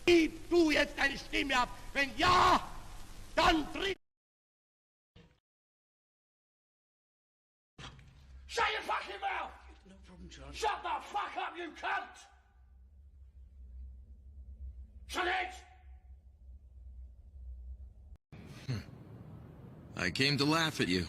Gib du jetzt deine Stimme ab. Wenn ja, dann tritt. Shut your fucking mouth! No problem, John. Shut the fuck up, you cunt! Shut it! I came to laugh at you.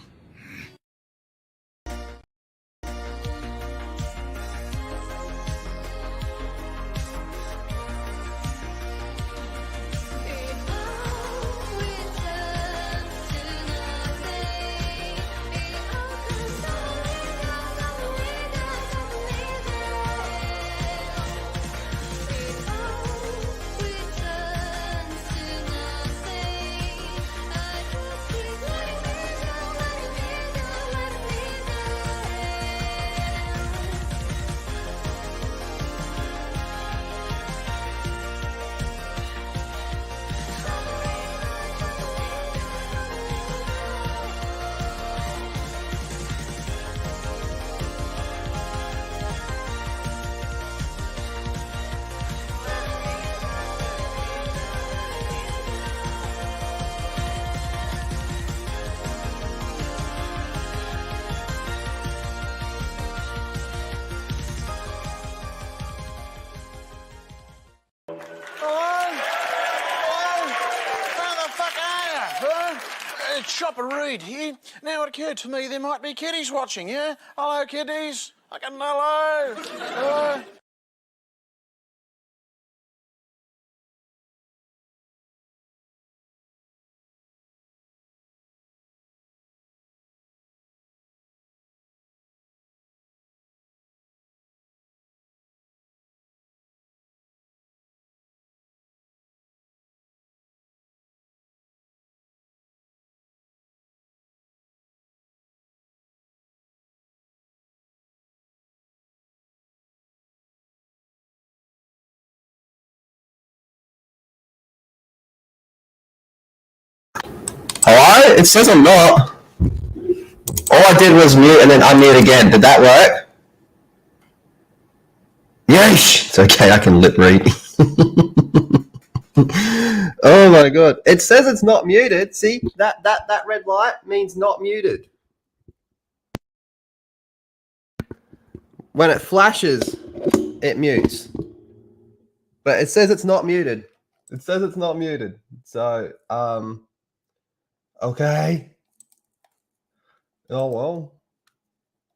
Chopper Reed here. Now it occurred to me there might be kiddies watching, yeah? Hello, kiddies. Fucking hello. Hello. Hello? It says I'm not. All I did was mute and then unmute again. Did that work? Yeesh! It's okay, I can lip read. Oh my god. It says it's not muted. See? That red light means not muted. When it flashes, it mutes. But it says it's not muted. It says it's not muted. So, okay. Oh, well.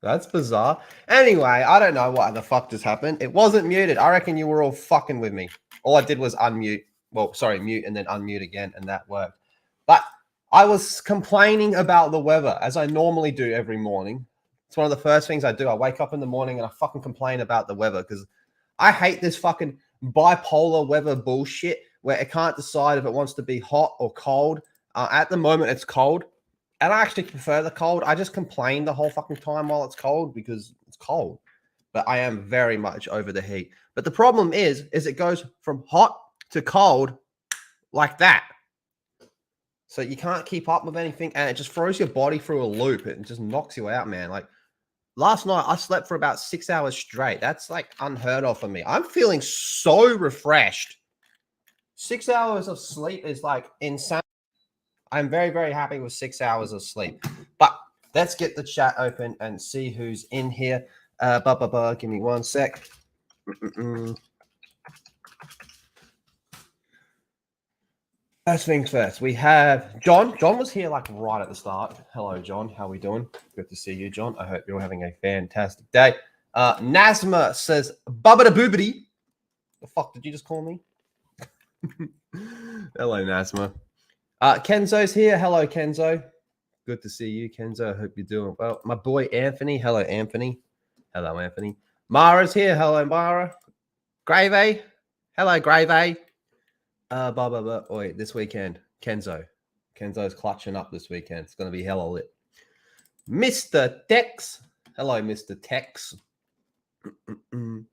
That's bizarre. Anyway, I don't know what the fuck just happened. It wasn't muted. I reckon you were all fucking with me. All I did was unmute. Well, sorry, mute and then unmute again, and that worked. But I was complaining about the weather, as I normally do every morning. It's one of the first things I do. I wake up in the morning and I fucking complain about the weather because I hate this fucking bipolar weather bullshit where it can't decide if it wants to be hot or cold. At the moment, it's cold. And I actually prefer the cold. I just complain the whole fucking time while it's cold because it's cold. But I am very much over the heat. But the problem is it goes from hot to cold like that. So you can't keep up with anything. And it just throws your body through a loop. It just knocks you out, man. Like last night, I slept for about 6 hours straight. That's like unheard of for me. I'm feeling so refreshed. 6 hours of sleep is like insane. I'm very, very happy with 6 hours of sleep. But let's get the chat open and see who's in here. Give me 1 sec. First things first, we have John. John was here like right at the start. Hello, John. How are we doing? Good to see you, John. I hope you're having a fantastic day. Nazma says, Bubba boobity. The fuck did you just call me? Hello, Nazma. Kenzo's here. Hello, Kenzo. Good to see you, Kenzo. I hope you're doing well. My boy, Anthony. Hello, Anthony. Hello, Anthony. Mara's here. Hello, Mara. Gravey. Hello, Gravey. Wait, this weekend. Kenzo's clutching up this weekend. It's going to be hella lit. Mr. Tex. Hello, Mr. Tex. And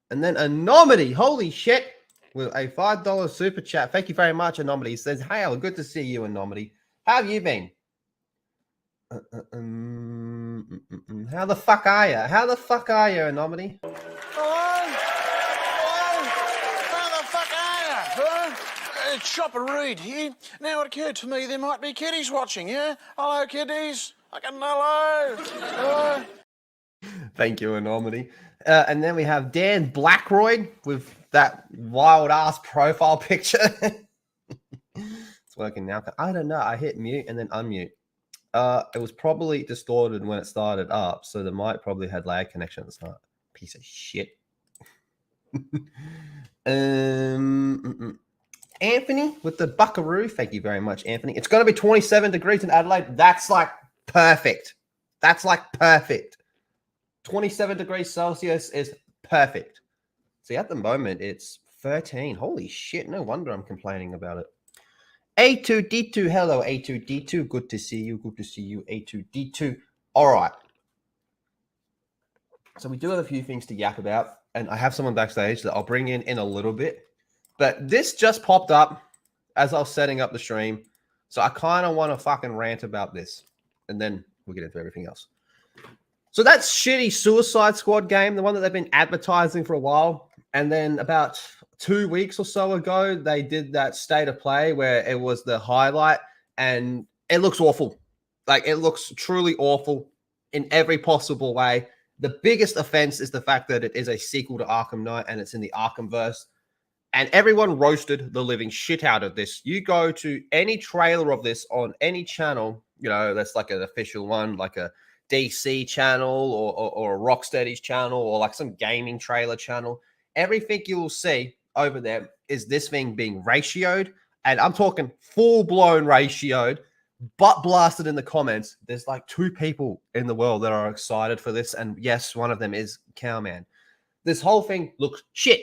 then Anomedy. Holy shit. With a $5 super chat. Thank you very much, Anomedy. He says, hey, good to see you, Anomedy. How have you been? How the fuck are you? How the fuck are you, Anomedy? Hello? Hello? How the fuck are you? Chopper Reed here. Now it occurred to me there might be kiddies watching, yeah? Hello, kiddies. Hello. Hello. Thank you, Enormity. And then we have Dan Blackroyd with that wild-ass profile picture. It's working now. I don't know. I hit mute and then unmute. It was probably distorted when it started up, so the mic probably had lag connection at the start. Piece of shit. Anthony with the buckaroo. Thank you very much, Anthony. It's going to be 27 degrees in Adelaide. That's like perfect. 27 degrees Celsius is perfect. See, at the moment, it's 13. Holy shit. No wonder I'm complaining about it. A2D2. Hello, A2D2. Good to see you. Good to see you, A2D2. All right. So we do have a few things to yap about, and I have someone backstage that I'll bring in a little bit. But this just popped up as I was setting up the stream, so I kind of want to fucking rant about this, and then we'll get into everything else. So that shitty Suicide Squad game, the one that they've been advertising for a while, and then about 2 weeks or so ago, they did that state of play where it was the highlight, and it looks awful. Like, it looks truly awful in every possible way. The biggest offense is the fact that it is a sequel to Arkham Knight, and it's in the Arkhamverse. And everyone roasted the living shit out of this. You go to any trailer of this on any channel, you know, that's like an official one, like a DC channel or a Rocksteady's channel or like some gaming trailer channel. Everything you will see over there is this thing being ratioed. And I'm talking full-blown ratioed, butt blasted in the comments. There's like 2 people in the world that are excited for this. And yes, one of them is Cowman. This whole thing looks shit.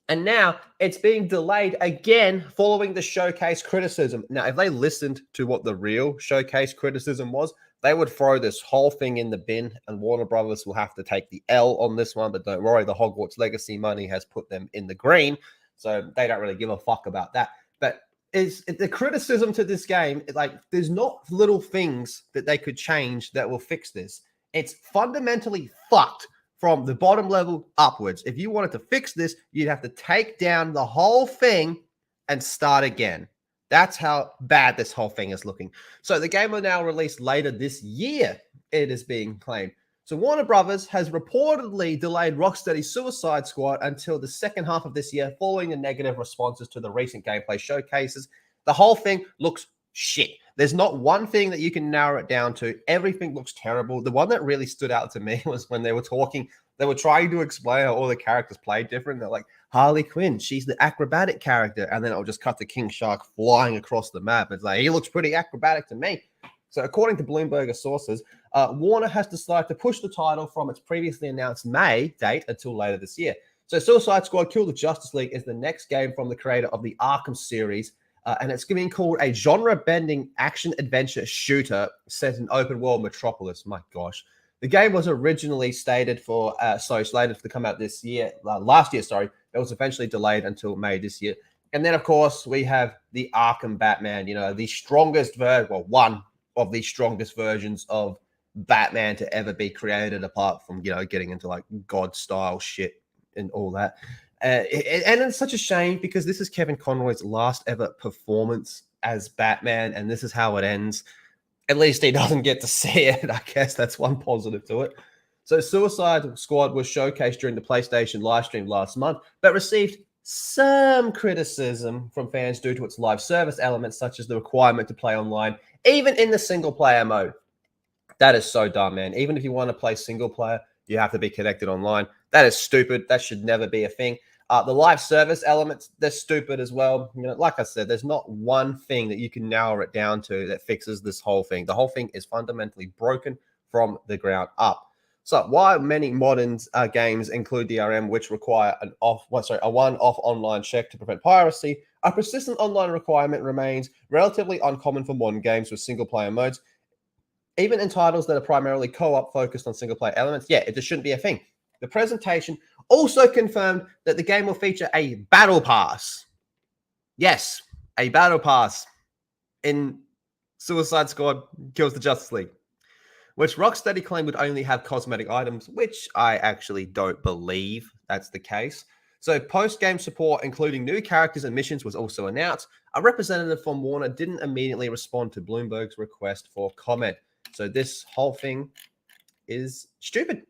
And now it's being delayed again following the showcase criticism. Now, if they listened to what the real showcase criticism was, they would throw this whole thing in the bin, and Warner Brothers will have to take the L on this one. But don't worry, the Hogwarts Legacy money has put them in the green, so they don't really give a fuck about that. But is the criticism to this game, like, there's not little things that they could change that will fix this. It's fundamentally fucked from the bottom level upwards. If you wanted to fix this, you'd have to take down the whole thing and start again. That's how bad this whole thing is looking. So the game will now release later this year, it is being claimed. So Warner Brothers has reportedly delayed Rocksteady's Suicide Squad until the second half of this year, following the negative responses to the recent gameplay showcases. The whole thing looks shit. There's not one thing that you can narrow it down to. Everything looks terrible. The one that really stood out to me was when they were talking, they were trying to explain how all the characters play different. They're like, Harley Quinn, she's the acrobatic character. And then it'll just cut to King Shark flying across the map. It's like, he looks pretty acrobatic to me. So according to Bloomberg sources, Warner has decided to push the title from its previously announced May date until later this year. So Suicide Squad Kill the Justice League is the next game from the creator of the Arkham series. And it's being called a genre-bending action-adventure shooter set in open-world metropolis. My gosh. The game was originally slated to come out this year, last year, sorry. It was eventually delayed until May this year. And then, of course, we have the Arkham Batman, you know, the strongest one of the strongest versions of Batman to ever be created, apart from, you know, getting into like God-style shit and all that. And it's such a shame because this is Kevin Conroy's last ever performance as Batman, and this is how it ends. At least he doesn't get to see it. I guess that's one positive to it. So Suicide Squad was showcased during the PlayStation live stream last month, but received some criticism from fans due to its live service elements, such as the requirement to play online, even in the single-player mode. That is so dumb, man. Even if you want to play single-player, you have to be connected online. That is stupid. That should never be a thing. The live service elements, they're stupid as well. You know, like I said, there's not one thing that you can narrow it down to that fixes this whole thing. The whole thing is fundamentally broken from the ground up. So while many modern games include DRM, which require a one-off online check to prevent piracy, a persistent online requirement remains relatively uncommon for modern games with single-player modes. Even in titles that are primarily co-op focused on single-player elements, yeah, it just shouldn't be a thing. The presentation also confirmed that the game will feature a battle pass. Yes, a battle pass in Suicide Squad Kills the Justice League, which Rocksteady claimed would only have cosmetic items, which I actually don't believe that's the case. So post-game support, including new characters and missions, was also announced. A representative from Warner didn't immediately respond to Bloomberg's request for comment. So this whole thing is stupid.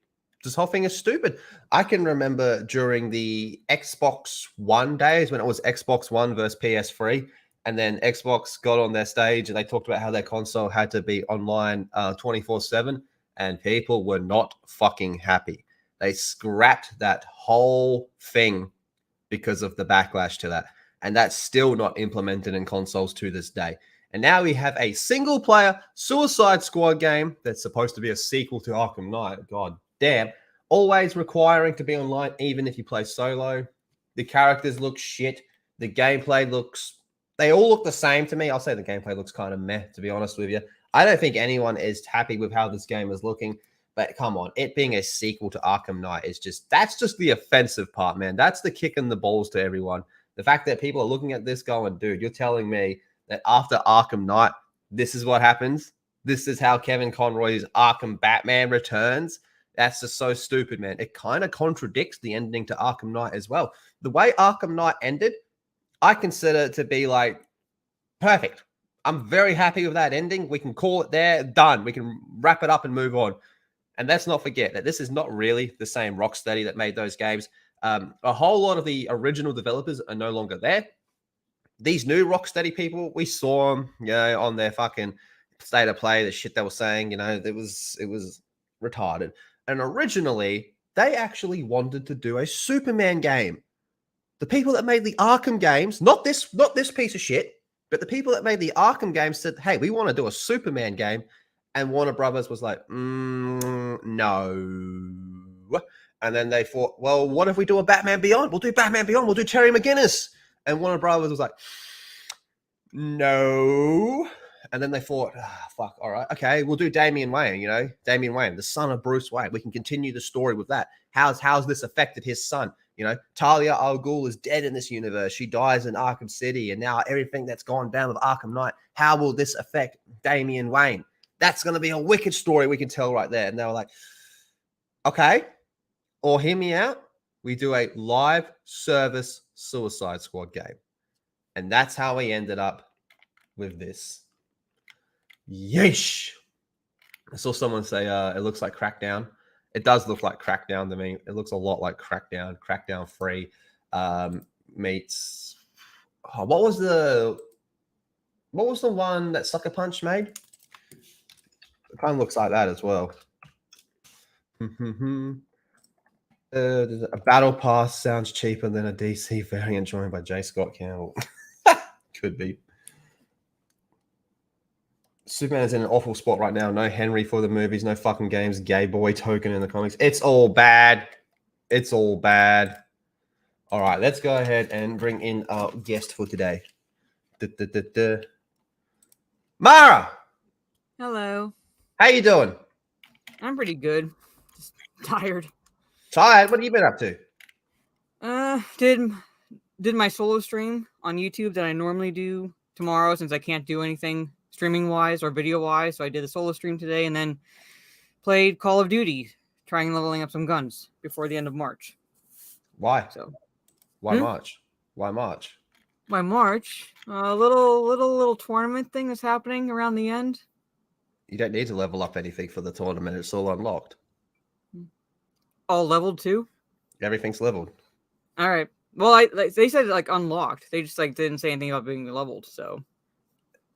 This whole thing is stupid. I can remember during the Xbox One days when it was Xbox One versus PS3, and then Xbox got on their stage and they talked about how their console had to be online 24/7, and people were not fucking happy. They scrapped that whole thing because of the backlash to that. And that's still not implemented in consoles to this day. And now we have a single-player Suicide Squad game that's supposed to be a sequel to Arkham Knight. God damn. Always requiring to be online, even if you play solo. The characters look shit. The gameplay looks... They all look the same to me. I'll say the gameplay looks kind of meh, to be honest with you. I don't think anyone is happy with how this game is looking. But come on, it being a sequel to Arkham Knight is just... That's just the offensive part, man. That's the kick in the balls to everyone. The fact that people are looking at this going, dude, you're telling me that after Arkham Knight, this is what happens? This is how Kevin Conroy's Arkham Batman returns? That's just so stupid, man. It kind of contradicts the ending to Arkham Knight as well. The way Arkham Knight ended, I consider it to be like perfect. I'm very happy with that ending. We can call it there, done. We can wrap it up and move on. And let's not forget that this is not really the same Rocksteady that made those games. A whole lot of the original developers are no longer there. These new Rocksteady people, we saw them, on their fucking state of play, the shit they were saying, it was retarded. And originally, they actually wanted to do a Superman game. The people that made the Arkham games, not this piece of shit, but the people that made the Arkham games said, hey, we want to do a Superman game. And Warner Brothers was like, no. And then they thought, well, what if we do a Batman Beyond? We'll do Batman Beyond. We'll do Terry McGinnis. And Warner Brothers was like, no. And then they thought, fuck, all right, okay, we'll do Damian Wayne, Damian Wayne, the son of Bruce Wayne. We can continue the story with that. How's this affected his son? Talia al Ghul is dead in this universe. She dies in Arkham City. And now everything that's gone down with Arkham Knight, how will this affect Damian Wayne? That's going to be a wicked story we can tell right there. And they were like, okay, or hear me out. We do a live service Suicide Squad game. And that's how we ended up with this. Yeesh. I saw someone say it looks like Crackdown. It does look like Crackdown to me. It looks a lot like Crackdown. Crackdown 3 meets... what was the one that Sucker Punch made? It kind of looks like that as well. A battle pass sounds cheaper than a DC variant joined by J. Scott Campbell. Could be. Superman is in an awful spot right now. No Henry for the movies, no fucking games, gay boy token in the comics. It's all bad. It's all bad. All right, let's go ahead and bring in our guest for today. Mara! Hello. How you doing? I'm pretty good. Just tired. Tired? What have you been up to? Did my solo stream on YouTube that I normally do tomorrow since I can't do anything streaming wise or video wise. So I did the solo stream today and then played Call of Duty, trying leveling up some guns before the end of March. Why? So why March? Why March? By March, a little tournament thing that's happening around the end. You don't need to level up anything for the tournament. It's all unlocked. All leveled too? Everything's leveled. All right. Well, they said unlocked. They just didn't say anything about being leveled. So.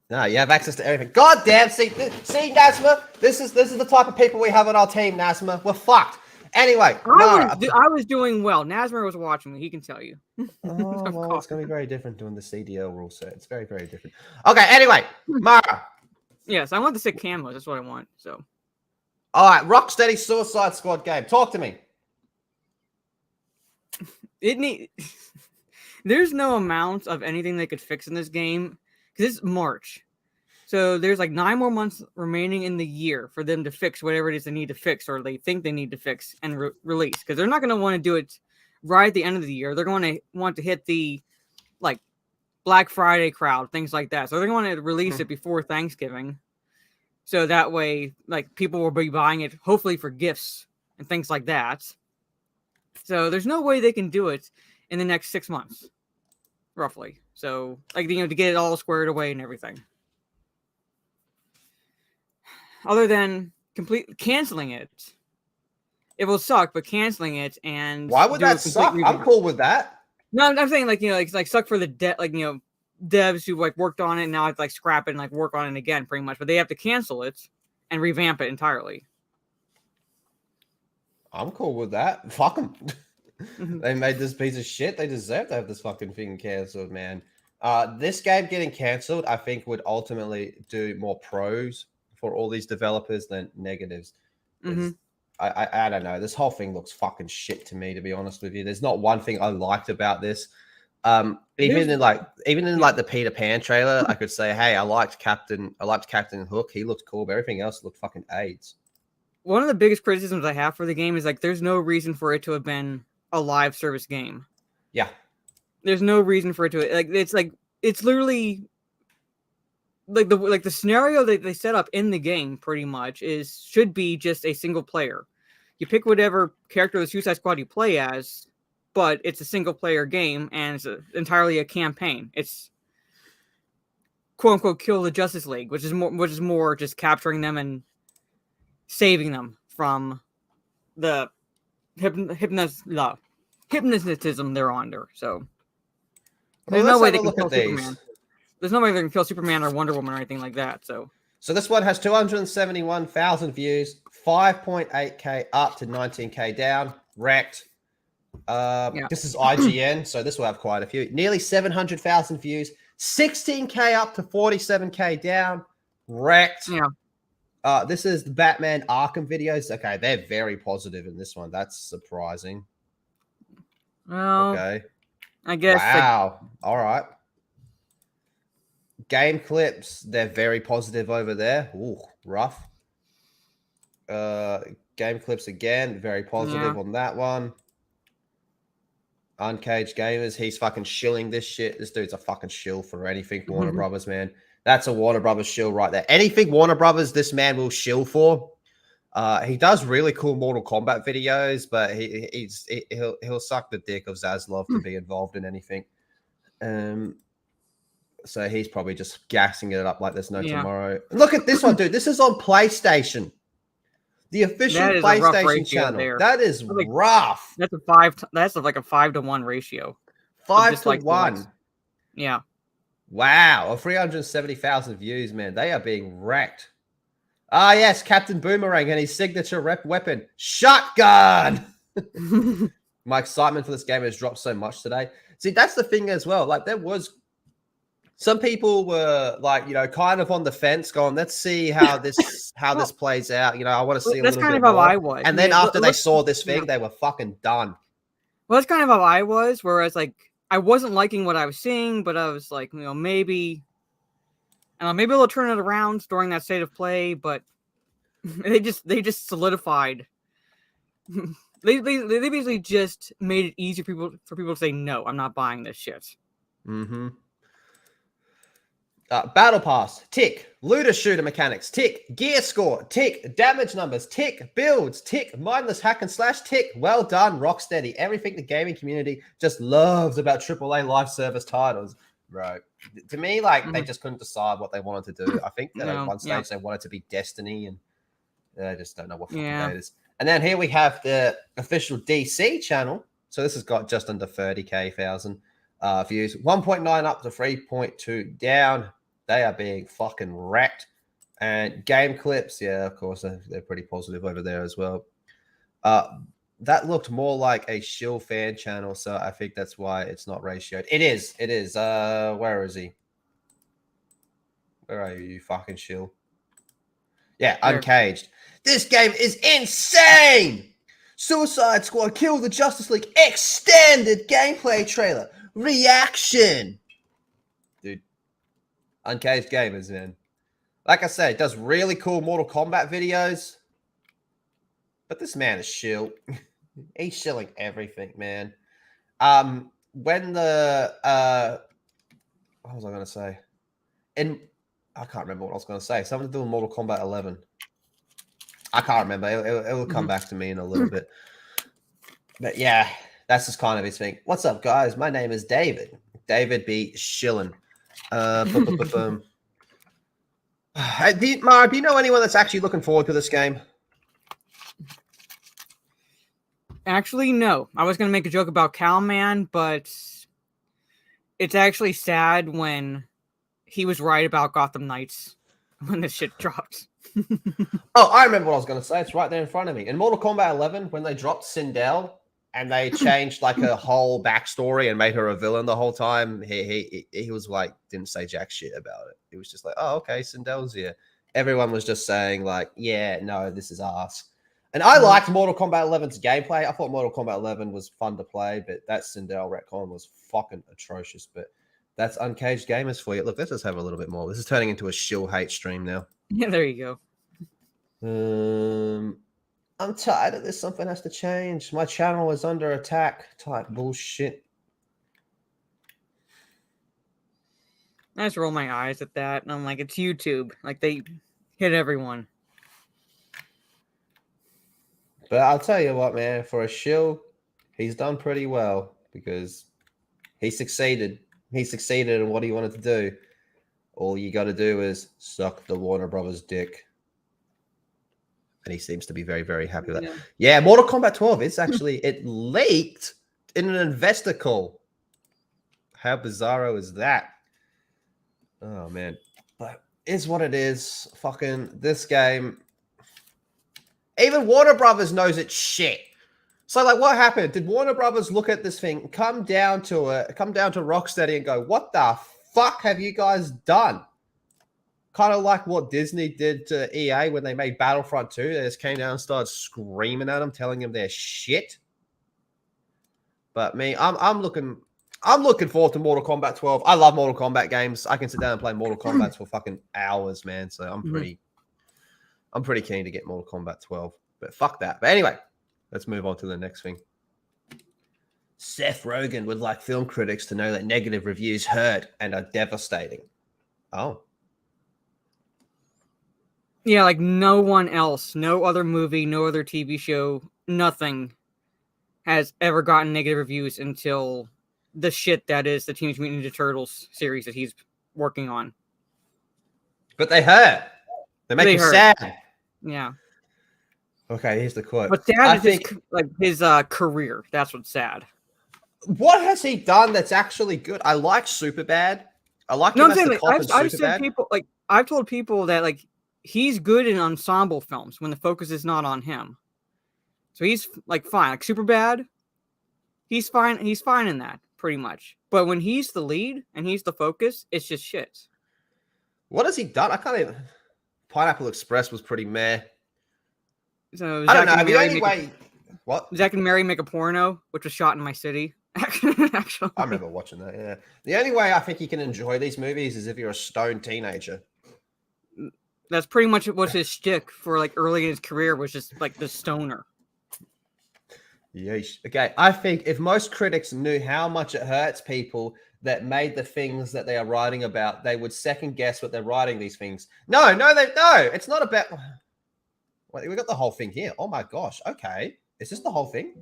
No, you have access to everything. God damn! See, Nasma, this is the type of people we have on our team, Nasma. We're fucked. Anyway, I was doing well. Nasmer was watching me. He can tell you. Oh, well, it's going to be very different doing the CDL rule set. It's very, very different. Okay, anyway, Mara. Yes, I want the sick camos. That's what I want. So. All right, Rocksteady Suicide Squad game. Talk to me. There's no amount of anything they could fix in this game because it's March. So there's 9 more months remaining in the year for them to fix whatever it is they need to fix or they think they need to fix and release. Because they're not going to want to do it right at the end of the year. They're going to want to hit the Black Friday crowd, things like that. So they're going to release it before Thanksgiving. So that way, people will be buying it, hopefully for gifts and things like that. So there's no way they can do it in the next 6 months, roughly. So, like, to get it all squared away and everything. Other than canceling it, it will suck. But canceling it and why would that suck? I'm cool with that. No, I'm saying like suck for the devs who like worked on it and now have to like scrap it and like work on it again, pretty much. But they have to cancel it and revamp it entirely. I'm cool with that. Fuck them. They made this piece of shit. They deserve to have this fucking thing canceled, man. This game getting canceled, I think, would ultimately do more pros for all these developers than negatives. I don't know. This whole thing looks fucking shit to me, to be honest with you. There's not one thing I liked about this. Even in the Peter Pan trailer, I could say, hey, I liked Captain Hook. He looked cool, but everything else looked fucking AIDS. One of the biggest criticisms I have for the game is like there's no reason for it to have been a live service game. Yeah. There's no reason for it to it's literally like the scenario that they set up in the game pretty much should be just a single player. You pick whatever character of the Suicide Squad you play as, but it's a single player game and it's entirely a campaign. It's quote unquote kill the Justice League, which is more just capturing them and saving them from the hypnotism they're under. So there's no way they can kill Superman. There's no way they can kill Superman or Wonder Woman or anything like that. So this one has 271,000 views, 5.8k up to 19k down, wrecked. This is IGN, so this will have quite a few. Nearly 700,000 views, 16k up to 47k down, wrecked. Yeah. This is the Batman Arkham videos. Okay, they're very positive in this one. That's surprising. Well, okay. I guess. Wow. All right. Game clips, they're very positive over there. Ooh, rough. Game clips again, very positive on that one. Uncaged Gamers, he's fucking shilling this shit. This dude's a fucking shill for anything Warner Brothers, man. That's a Warner Brothers shill right there. Anything Warner Brothers, this man will shill for. He does really cool Mortal Kombat videos, but he'll suck the dick of Zaslav to be involved in anything. So he's probably just gassing it up like there's no tomorrow. Look at this one, dude. This is on PlayStation. The official PlayStation channel. There. That is rough. That's like a 5-to-1 ratio. 5-to-1. Yeah. Wow. 370,000 views, man. They are being wrecked. Ah, yes, Captain Boomerang and his signature weapon, shotgun. My excitement for this game has dropped so much today. See, that's the thing as well. Like, there was some people were like, kind of on the fence, going, "Let's see how this plays out." I want to see a little bit more. That's kind of how I was. And then after they saw this thing, they were fucking done. Well, that's kind of how I was. Whereas, like, I wasn't liking what I was seeing, but I was like, maybe they'll turn it around during that state of play. But they just solidified. They basically just made it easy for people to say no. I'm not buying this shit. Mm-hmm. Battle Pass, tick. Looter shooter mechanics, tick. Gear score, tick. Damage numbers, tick. Builds, tick. Mindless hack and slash, tick. Well done, Rocksteady. Everything the gaming community just loves about AAA live service titles. Right. To me, they just couldn't decide what they wanted to do. I think that at one stage they wanted to be Destiny, and I just don't know what fucking day it is. And then here we have the official DC channel. So this has got just under 30k views. 1.9 up to 3.2 down. They are being fucking wrecked. And game clips, yeah, of course, they're pretty positive over there as well. That looked more like a shill fan channel, so I think that's why it's not ratioed. It is. Where is he? Where are you fucking shill? Yeah, Uncaged. This game is insane! Suicide Squad Kill the Justice League extended gameplay trailer. Reaction. Dude. Uncaged Gamers, man. Like I said, does really cool Mortal Kombat videos. But this man is shill. He's shilling everything, man. When the what was I gonna say? I can't remember what I was gonna say. Something to do with Mortal Kombat 11. I can't remember. It will come back to me in a little bit. But yeah, That's just kind of his thing. What's up, guys? My name is David. David B. Schillen. Hey, Mara, do you know anyone that's actually looking forward to this game? Actually, no. I was gonna make a joke about Cowman, but it's actually sad when he was right about Gotham Knights when this shit dropped. Oh, I remember what I was going to say. It's right there in front of me. In Mortal Kombat 11, when they dropped Sindel and they changed like her whole backstory and made her a villain the whole time, he was like, didn't say jack shit about it. He was just like, oh, okay, Sindel's here. Everyone was just saying like, yeah, no, this is ass. And I liked Mortal Kombat 11's gameplay. I thought Mortal Kombat 11 was fun to play, but that Sindel retcon was fucking atrocious. But that's Uncaged Gamers for you. Look, let's just have a little bit more. This is turning into a shill hate stream now. Yeah, there you go. I'm tired of this. Something has to change. My channel is under attack. Type bullshit. I just roll my eyes at that, and I'm like, it's YouTube. Like, they hit everyone. But I'll tell you what, man. For a shill, he's done pretty well because he succeeded. He succeeded in what he wanted to do. All you got to do is suck the Warner Brothers dick. And he seems to be very, very happy with that. Yeah, Mortal Kombat 12, it's actually, it leaked in an investor call. How bizarro is that? Oh, man. But it's what it is. Fucking this game. Even Warner Brothers knows it's shit. So, like, what happened? Did Warner Brothers look at this thing, come down to Rocksteady and go, what the fuck have you guys done? Kind of like what Disney did to EA when they made Battlefront 2. They just came down and started screaming at them, telling them they're shit. But me, I'm looking forward to Mortal Kombat 12. I love Mortal Kombat games. I can sit down and play Mortal Kombat for fucking hours, man. So I'm pretty keen to get Mortal Kombat 12. But fuck that. But anyway, let's move on to the next thing. Seth Rogan would like film critics to know that negative reviews hurt and are devastating. Oh. Yeah, like no one else, no other movie, no other TV show, nothing has ever gotten negative reviews until the shit that is the Teenage Mutant Ninja Turtles series that he's working on. But they hurt. They make you sad. Yeah. Okay, here's the quote. But sad is his career. That's what's sad. What has he done that's actually good? I like Superbad. I like him as the cop in Superbad. I've told people that like he's good in ensemble films when the focus is not on him. So he's like fine. Like Superbad, he's fine. He's fine in that pretty much. But when he's the lead and he's the focus, it's just shit. What has he done? I can't even. Pineapple Express was pretty meh. So I don't know. The only way. What? Zack and Mary Make a Porno, which was shot in my city. Actually, I remember watching that. Yeah. The only way I think you can enjoy these movies is if you're a stoned teenager. That's pretty much what his shtick for like early in his career was, just like the stoner. Yeesh. Okay, I think if most critics knew how much it hurts people that made the things that they are writing about, they would second guess what they're writing these things. No, it's not about. Wait, we got the whole thing here. Oh my gosh. Okay, is this the whole thing?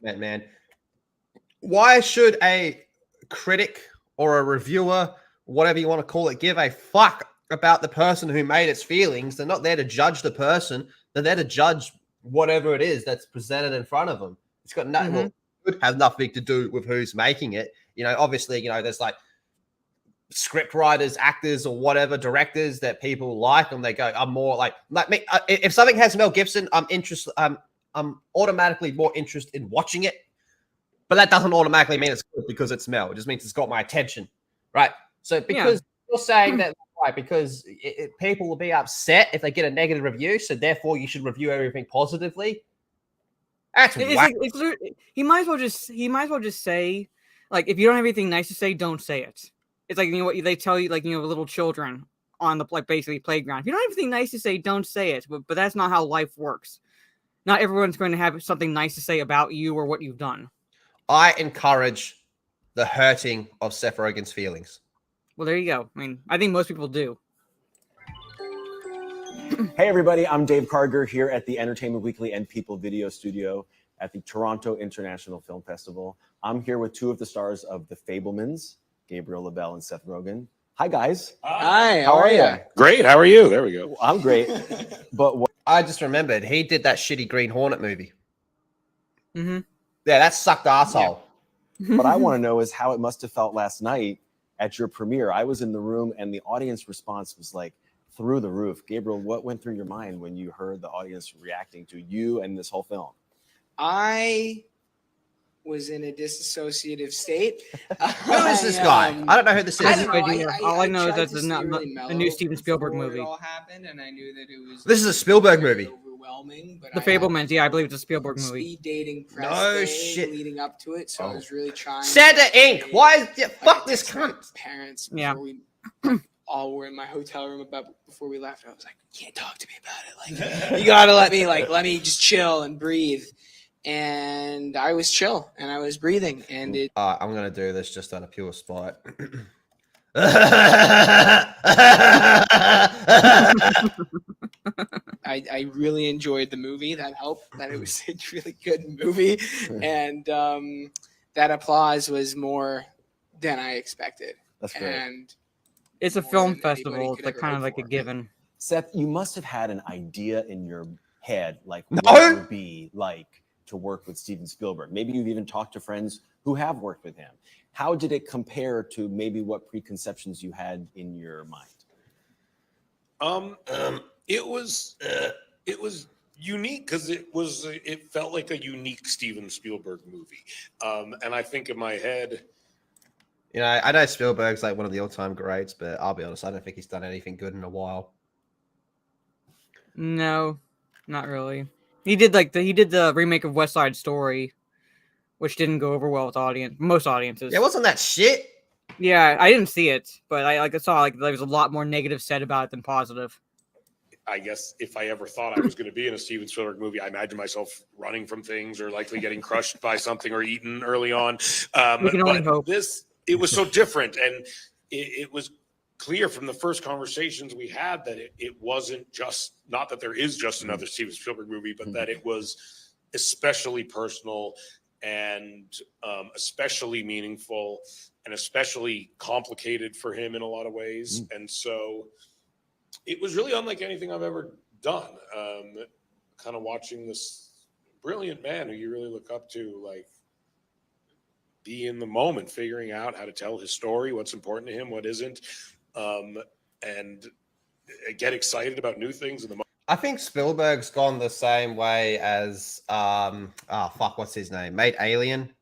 Man, why should a critic or a reviewer, whatever you want to call it, give a fuck about the person who made its feelings? They're not there to judge the person. They're there to judge whatever it is that's presented in front of them. It's got nothing. Well, it have nothing to do with who's making it. You know, obviously, you know, there's like script writers, actors, or whatever, directors that people like, and they go, I'm more like me. If something has Mel Gibson, I'm interested. I'm automatically more interested in watching it, but that doesn't automatically mean it's good because it's Mel. It just means it's got my attention, right? So because you're saying that, right, because people will be upset if they get a negative review, so therefore you should review everything positively. That's whack. He might as well just say, like, if you don't have anything nice to say, don't say it. It's like, you know what they tell you, like, you know, little children on the like basically playground. If you don't have anything nice to say, don't say it. But that's not how life works. Not everyone's going to have something nice to say about you or what you've done. I encourage the hurting of Seth Rogen's feelings. Well, there you go. I mean, I think most people do. Hey everybody, I'm Dave Karger here at the Entertainment Weekly and People Video Studio at the Toronto International Film Festival. I'm here with two of the stars of The Fabelmans, Gabriel LaBelle and Seth Rogan. Hi guys. Hi, How are you? Great. How are you? There we go. I'm great. But what I just remembered he did that shitty Green Hornet movie. Mm-hmm. Yeah, that sucked asshole. what I want to know is how it must have felt last night at your premiere. I was in the room and the audience response was like through the roof. Gabriel, what went through your mind when you heard the audience reacting to you and this whole film? I was in a disassociative state. Who is this guy? I don't know who this is. I don't know. idea. All I know is tried that's to not stay really a mellow new Steven Spielberg before movie. It all happened, and I knew that it was. This is a Spielberg very movie. Overwhelming, but The I had Fablemans, yeah, I believe it's a Spielberg movie. Speed dating press No day shit. leading up to it, so I was really trying. Santa to Inc. stay, Why is fuck like, this I texted my cunt? Parents, Yeah. before we all were in my hotel room before we left. I was like, "You can't talk to me about it. Like, you gotta let me just chill and breathe." And I was chill and I was breathing, and it. I'm gonna do this just out of pure spite. I really enjoyed the movie. That helped. That it was a really good movie, and that applause was more than I expected. That's great. And It's a more film than anybody festival. could It's like ever kind of hope like a for. given. Seth, you must have had an idea in your head, like No. what it would be like to work with Steven Spielberg. Maybe you've even talked to friends who have worked with him. How did it compare to maybe what preconceptions you had in your mind? It was unique because it felt like a unique Steven Spielberg movie. And I think in my head, You know, I know Spielberg's like one of the all-time greats, but I'll be honest, I don't think he's done anything good in a while. No, not really. He did the remake of West Side Story, which didn't go over well with most audiences. Yeah, wasn't that shit? Yeah, I didn't see it, but I saw there was a lot more negative said about it than positive. I guess if I ever thought I was going to be in a Steven Spielberg movie, I imagine myself running from things or likely getting crushed by something or eaten early on. We can only hope. It was so different, and it was clear from the first conversations we had that it wasn't just, not that there is just another Steven Spielberg movie, but that it was especially personal and especially meaningful and especially complicated for him in a lot of ways. And so it was really unlike anything I've ever done. Kind of watching this brilliant man who you really look up to, like, be in the moment, figuring out how to tell his story, what's important to him, what isn't, and get excited about new things in the moment. I think Spielberg's gone the same way as what's his name? Made Alien.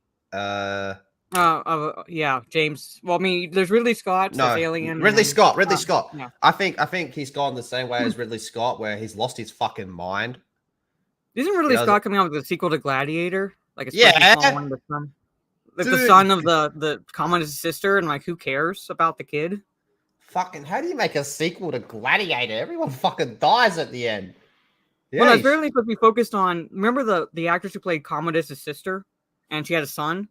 Yeah, James. Well, I mean, there's Ridley Scott, No, there's Alien. Ridley and- Scott. Ridley Scott. yeah. I think he's gone the same way as Ridley Scott, where he's lost his fucking mind. Isn't Ridley Yeah, Scott coming out with a sequel to Gladiator? Like it's Yeah. the Dude. son of the communist sister, and like who cares about the kid? Fucking, how do you make a sequel to Gladiator? Everyone fucking dies at the end. Well, no, it's Yeesh. really supposed to be focused on. Remember the actress who played Commodus' sister, and she had a son.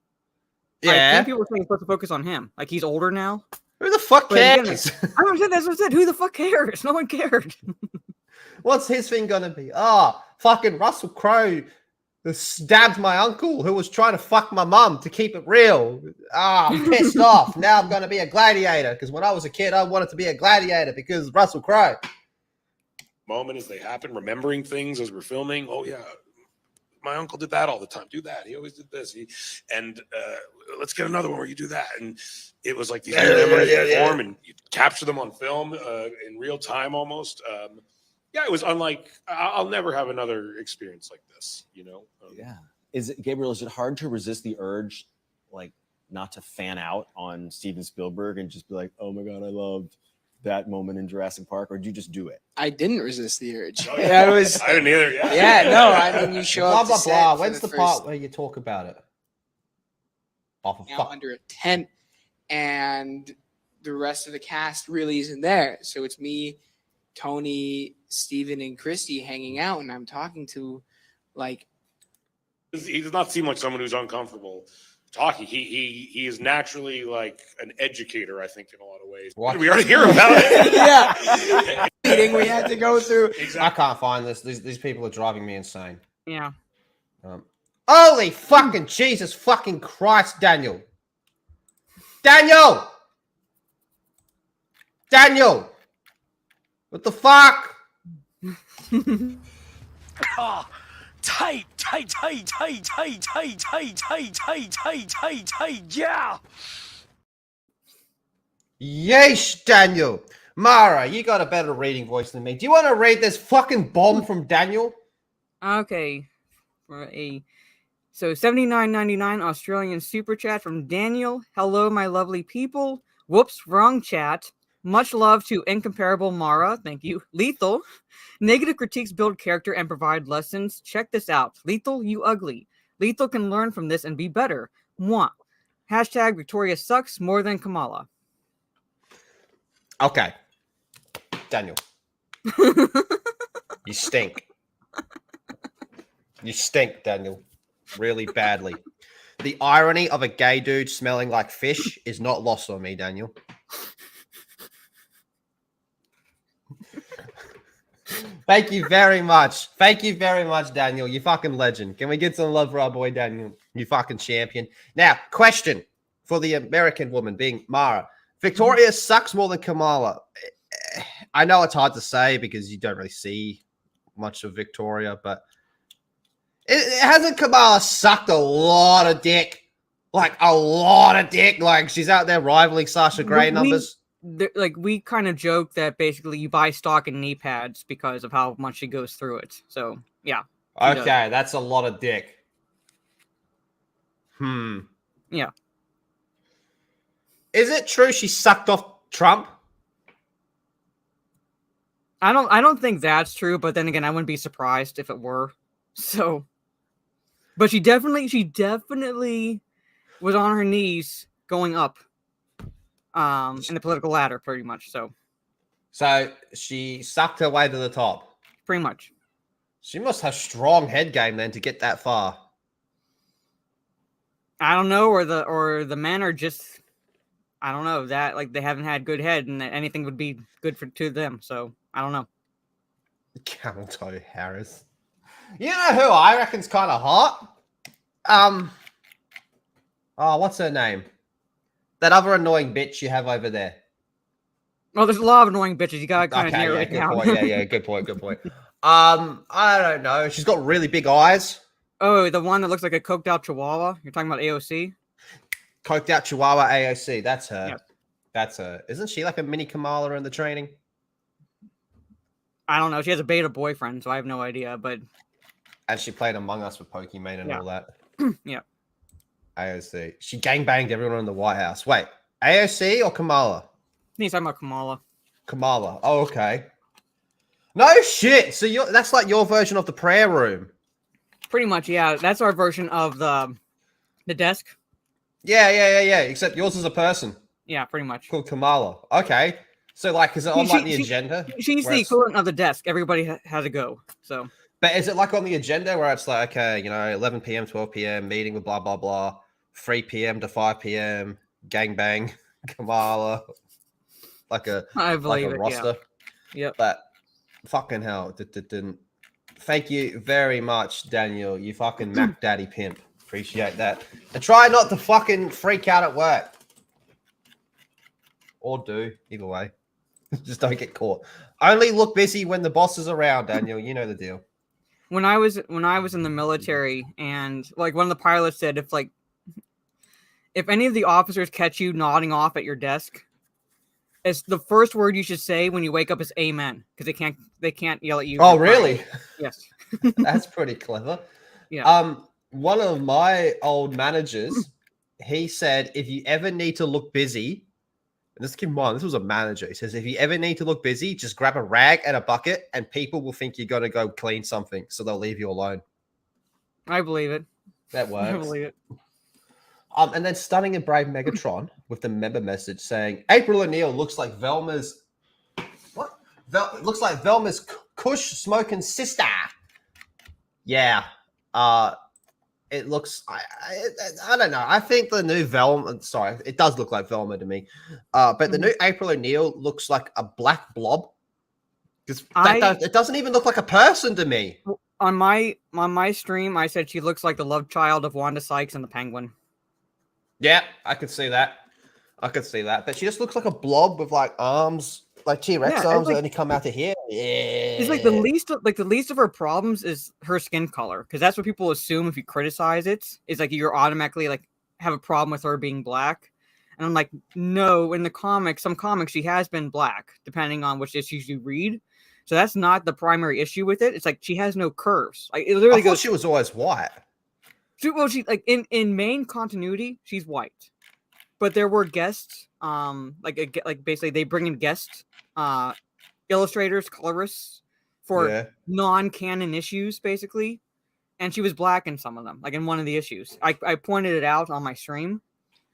I Yeah. think people were saying it's supposed to focus on him. Like he's older now. Who the fuck But again, cares? I don't say that's what I said. Who the fuck cares? No one cared. What's his thing gonna be? Fucking Russell Crowe stabbed my uncle who was trying to fuck my mum to keep it real. I'm pissed off. Now I'm gonna be a gladiator because when I was a kid, I wanted to be a gladiator because Russell Crowe. Moment as they happen, remembering things as we're filming. Oh yeah, my uncle did that all the time. Do that. He always did this. And let's get another one where you do that. And it was like these memories form, and you capture them on film in real time almost. Yeah, it was unlike. I'll never have another experience like this. You know. Gabriel? Is it hard to resist the urge, like, not to fan out on Steven Spielberg and just be like, "Oh my god, I loved that moment in Jurassic Park," or do you just do it? I didn't resist the urge. Oh, Yeah, I was. I didn't either. Yeah. Yeah, no. I mean, you show Blah up to blah set blah. for When's the first part where you talk about it? Oh, for out fuck. under a tent, and the rest of the cast really isn't there. So it's me, Tony, Steven, and Christy hanging out, and I'm talking to, like, He does not seem like someone who's uncomfortable talking. He is naturally like an educator, I think, in a lot of ways. What? We already hear about it. yeah. meeting we had to go through. I can't find this. These people are driving me insane. Yeah. Holy fucking Jesus fucking Christ, Daniel. Daniel! Daniel! What the fuck? Ah, tight, yeah. Yeesh, Daniel. Mara, you got a better reading voice than me. Do you want to read this fucking bomb from Daniel? Okay. So 79.99 Australian super chat from Daniel. Hello, my lovely people. Whoops, wrong chat. Much love to incomparable Mara. Thank you. Lethal. Negative critiques build character and provide lessons. Check this out. Lethal, you ugly. Lethal can learn from this and be better. Mwah. Hashtag Victoria sucks more than Kamala. Okay. Daniel. You stink. You stink, Daniel. Really badly. The irony of a gay dude smelling like fish is not lost on me, Daniel. Thank you very much. Thank you very much, Daniel. You fucking legend. Can we get some love for our boy Daniel? You fucking champion. Now, question for the American woman being Mara. Victoria sucks more than Kamala. I know it's hard to say because you don't really see much of Victoria, but it hasn't Kamala sucked a lot of dick? Like a lot of dick. Like she's out there rivaling Sasha Grey numbers. We kind of joke that basically you buy stock in knee pads because of how much she goes through it. So yeah. Okay, that's a lot of dick. Yeah. Is it true she sucked off Trump? I don't think that's true, but then again, I wouldn't be surprised if it were. So, but she definitely was on her knees going up in the political ladder pretty much. So she sucked her way to the top. Pretty much. She must have strong head game then to get that far. I don't know, or the men are just, I don't know, that like they haven't had good head and that anything would be good to them. So I don't know. Camel toe Harris. You know who I reckon's kind of hot? What's her name? That other annoying bitch you have over there. Well, there's a lot of annoying bitches. You gotta kind of narrow it down. Point. Yeah, good point. I don't know. She's got really big eyes. Oh, the one that looks like a coked out chihuahua? You're talking about AOC? Coked out chihuahua AOC. That's her. Yep. That's her. Isn't she like a mini Kamala in the training? I don't know. She has a beta boyfriend, so I have no idea. But and she played Among Us with Pokemon and all that. Yeah. AOC. She gangbanged everyone in the White House. Wait, AOC or Kamala? I think he's talking about Kamala. Kamala. Oh, okay. No shit. So that's like your version of the prayer room. Pretty much, yeah. That's our version of the desk. Yeah. Except yours is a person. Yeah, pretty much. Called Kamala. Okay. So, like, is it on the agenda? She's the equivalent of the desk. Everybody has a go. So. But is it like on the agenda where it's like, okay, 11 p.m., 12 p.m., meeting with blah, blah, blah, 3 p.m. to 5 p.m., gangbang, Kamala, I believe a roster. Yeah. Yep. But fucking hell, didn't. Thank you very much, Daniel. You fucking Mac Daddy pimp. Appreciate that. And try not to fucking freak out at work. Or do, either way. Just don't get caught. Only look busy when the boss is around, Daniel. You know the deal. When I was in the military, and like one of the pilots said, if any of the officers catch you nodding off at your desk, it's the first word you should say when you wake up is "Amen," because they can't yell at you. Oh, really? Yes. That's pretty clever. Yeah. One of my old managers, he said, if you ever need to look busy. And let's keep in mind, this was a manager. He says, if you ever need to look busy, just grab a rag and a bucket and people will think you're going to go clean something. So they'll leave you alone. I believe it. That works. I believe it. And then Stunning and Brave Megatron with the member message saying, April O'Neil looks like Velma's... What? Looks like Velma's Kush smoking sister. Yeah. It looks, I don't know. I think the new Velma, sorry, it does look like Velma to me. But the new April O'Neil looks like a black blob. Because it doesn't even look like a person to me. On my stream, I said she looks like the love child of Wanda Sykes and the Penguin. Yeah, I could see that. But she just looks like a blob with like arms, like T-Rex arms that only come out to here. Yeah. It's like the least of her problems is her skin color, because that's what people assume if you criticize it. Is like you're automatically like have a problem with her being black. And I'm like, no, in the comics, some comics, she has been black, depending on which issues you read. So that's not the primary issue with it. It's like she has no curves. Like it literally goes. She was always white. She like in main continuity, she's white, but there were guests, like basically they bring in guest illustrators, colorists for non-canon issues, basically, and she was black in some of them, like in one of the issues. I pointed it out on my stream.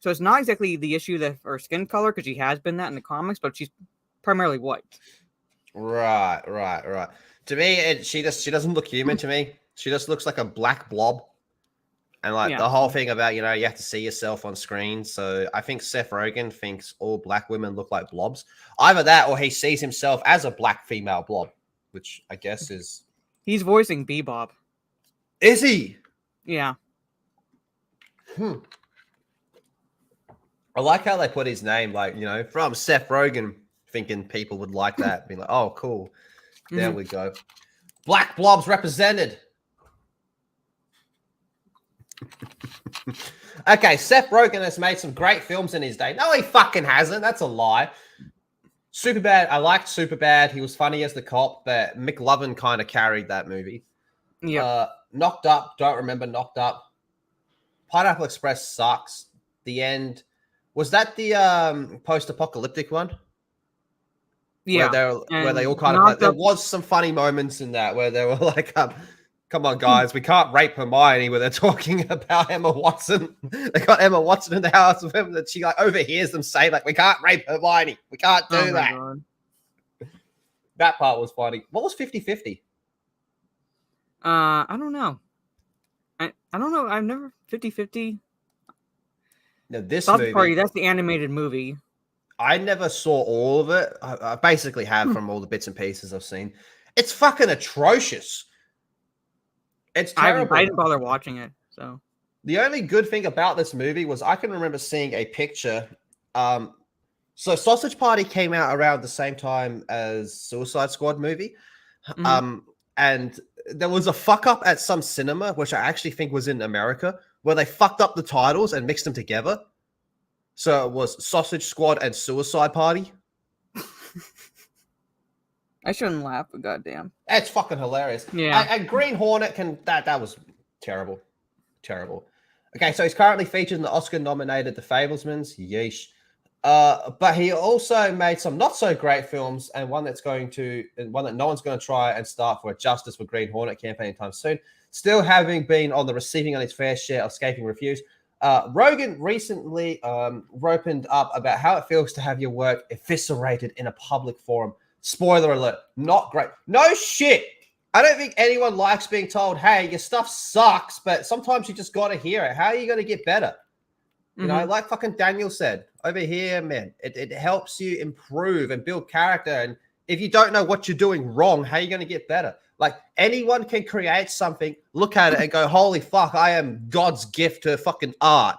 So it's not exactly the issue that her skin color, because she has been that in the comics, but she's primarily white. Right. To me, she doesn't look human to me. She just looks like a black blob. And like the whole thing about, you have to see yourself on screen. So I think Seth Rogen thinks all black women look like blobs. Either that or he sees himself as a black female blob, which I guess is... He's voicing Bebop. Is he? Yeah. I like how they put his name, like, from Seth Rogen, thinking people would like that. Be like, oh, cool. There we go. Black blobs represented. Okay, Seth Rogen has made some great films in his day. No, he fucking hasn't. That's a lie. Superbad. I liked Superbad. He was funny as the cop, but McLovin kind of carried that movie. Yeah. Knocked Up. Don't remember Knocked Up. Pineapple Express sucks. The End. Was that the post-apocalyptic one? Yeah. Where they all kind of like, there was some funny moments in that where they were like, come on, guys, we can't rape Hermione, where they're talking about Emma Watson. They got Emma Watson in the house with him that she like overhears them say, like, we can't rape Hermione. We can't do that. God. That part was funny. What was 50-50? I don't know. I don't know. I've never 50-50. No, this South movie, Party, that's the animated movie. I never saw all of it. I basically have from all the bits and pieces I've seen. It's fucking atrocious. It's terrible. I didn't bother watching it. So the only good thing about this movie was I can remember seeing a picture. So Sausage Party came out around the same time as Suicide Squad movie. And there was a fuck up at some cinema, which I actually think was in America, where they fucked up the titles and mixed them together. So it was Sausage Squad and Suicide Party. I shouldn't laugh, but goddamn. It's fucking hilarious. Yeah. And Green Hornet that was terrible. Terrible. Okay, so he's currently featured in the Oscar-nominated The Fabelmans. Yeesh. But he also made some not so great films, and one that no one's going to try and start for a Justice for Green Hornet campaign anytime soon. Still having been on the receiving on his fair share of scathing reviews. Rogan recently opened up about how it feels to have your work eviscerated in a public forum. Spoiler alert, not great. No shit. I don't think anyone likes being told, hey, your stuff sucks, but sometimes you just got to hear it. How are you going to get better? You know, like fucking Daniel said, over here, man, it helps you improve and build character. And if you don't know what you're doing wrong, how are you going to get better? Like, anyone can create something, look at it and go, holy fuck, I am God's gift to fucking art,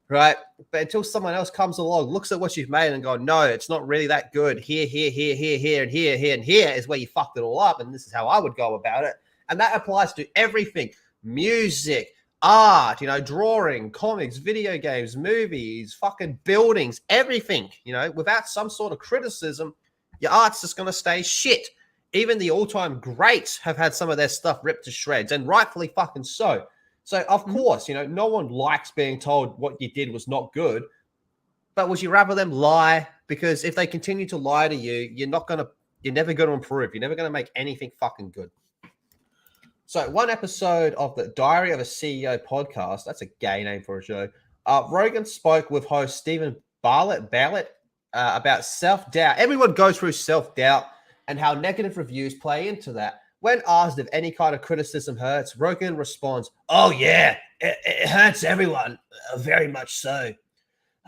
right? But until someone else comes along, looks at what you've made and go, no, it's not really that good. Here, and here is where you fucked it all up. And this is how I would go about it. And that applies to everything. Music, art, drawing, comics, video games, movies, fucking buildings, everything, without some sort of criticism, your art's just going to stay shit. Even the all-time greats have had some of their stuff ripped to shreds, and rightfully fucking so. So, of course, no one likes being told what you did was not good, but would you rather them lie? Because if they continue to lie to you, you're never going to improve. You're never going to make anything fucking good. So, one episode of the Diary of a CEO podcast, that's a gay name for a show, Rogan spoke with host Stephen Bartlett about self-doubt. Everyone goes through self-doubt and how negative reviews play into that. When asked if any kind of criticism hurts, Rogan responds, oh yeah, it hurts everyone, very much so.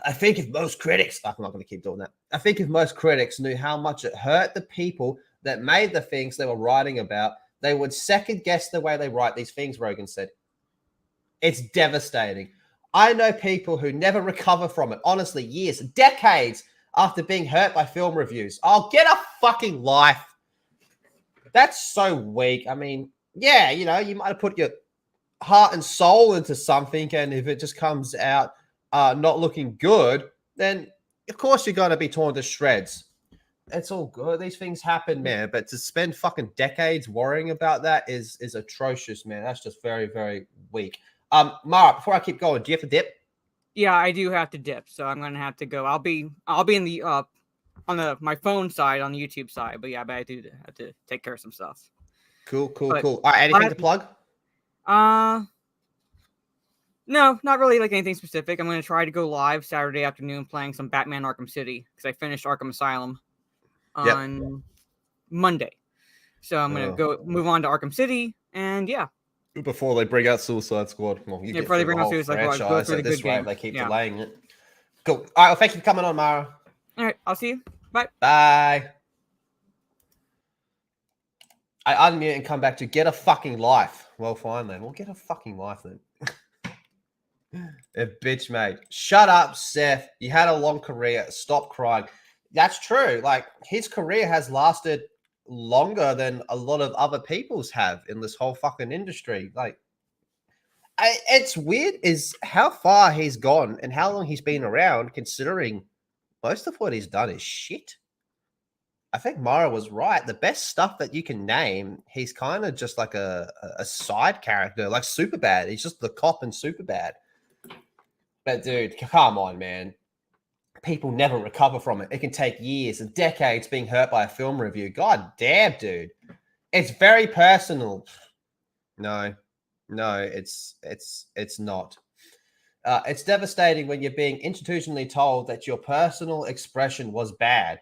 I think if most critics, I'm not going to keep doing that. I think if most critics knew how much it hurt the people that made the things they were writing about, they would second guess the way they write these things, Rogan said. It's devastating. I know people who never recover from it, honestly, years, decades after being hurt by film reviews. Oh, get a fucking life. That's so weak. I mean, yeah, you know, you might have put your heart and soul into something, and if it just comes out not looking good, then of course you're going to be torn to shreds. It's all good. These things happen, man. But to spend fucking decades worrying about that is atrocious, man. That's just very, very weak. Mara, before I keep going, do you have to dip? Yeah, I do have to dip, so I'm gonna have to go. I'll be in the on my phone side, on the YouTube side, but yeah, but I do have to take care of some stuff. Cool. But All right, anything to plug? No, not really like anything specific. I'm gonna try to go live Saturday afternoon playing some Batman Arkham City because I finished Arkham Asylum on Monday, so I'm gonna go move on to Arkham City, and yeah. Before they bring out Suicide Squad. Well, you get before they bring the out whole Suicide Squad, go franchise through at the this good rate, game. they keep Yeah. delaying it. Cool. All right, well, thank you for coming on, Mara. All right, I'll see you. Bye. Bye. I unmute and come back to get a fucking life. Well, fine then. We'll get a fucking life then. A bitch, mate. Shut up, Seth. You had a long career. Stop crying. That's true. Like, his career has lasted longer than a lot of other people's have in this whole fucking industry. Like, it's weird is how far he's gone and how long he's been around, considering most of what he's done is shit. I think Mara was right. The best stuff that you can name, he's kind of just like a side character, like Superbad. He's just the cop in Superbad. But dude, come on, man. People never recover from it. It can take years and decades being hurt by a film review. God damn, dude. It's very personal. No, it's not. It's devastating when you're being institutionally told that your personal expression was bad.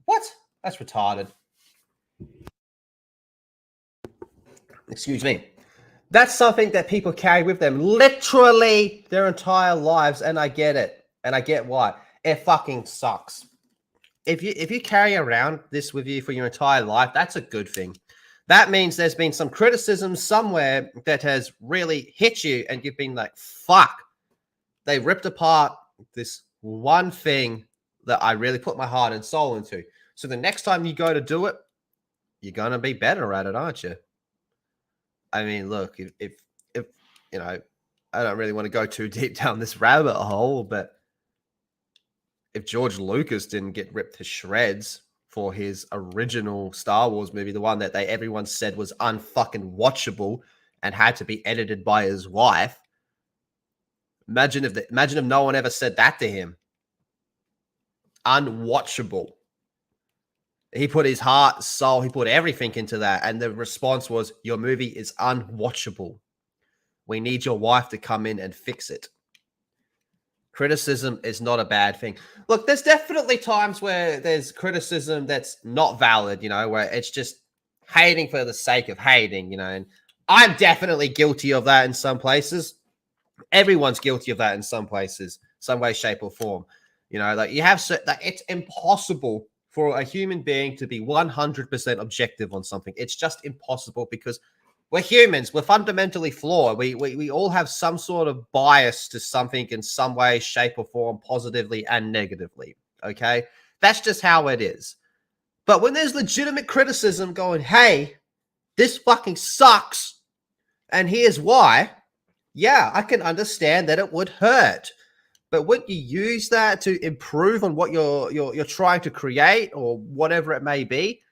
What? That's retarded. Excuse me. That's something that people carry with them literally their entire lives, and I get it. And I get why. It fucking sucks. If you carry around this with you for your entire life, that's a good thing. That means there's been some criticism somewhere that has really hit you, and you've been like, fuck. They ripped apart this one thing that I really put my heart and soul into. So the next time you go to do it, you're going to be better at it, aren't you? I mean, look, if you know, I don't really want to go too deep down this rabbit hole, but if George Lucas didn't get ripped to shreds for his original Star Wars movie, the one that everyone said was unfucking watchable and had to be edited by his wife, imagine if no one ever said that to him. Unwatchable. He put his heart, soul, he put everything into that. And the response was, your movie is unwatchable. We need your wife to come in and fix it. Criticism is not a bad thing. Look, there's definitely times where there's criticism that's not valid, you know, where it's just hating for the sake of hating, you know. And I'm definitely guilty of that in some places. Everyone's guilty of that in some places, some way, shape, or form. You know, like you have like it's impossible for a human being to be 100% objective on something. It's just impossible because we're humans. We're fundamentally flawed. We all have some sort of bias to something in some way, shape, or form, positively and negatively. Okay? That's just how it is. But when there's legitimate criticism going, hey, this fucking sucks, and here's why, yeah, I can understand that it would hurt. But would you use that to improve on what you're trying to create or whatever it may be?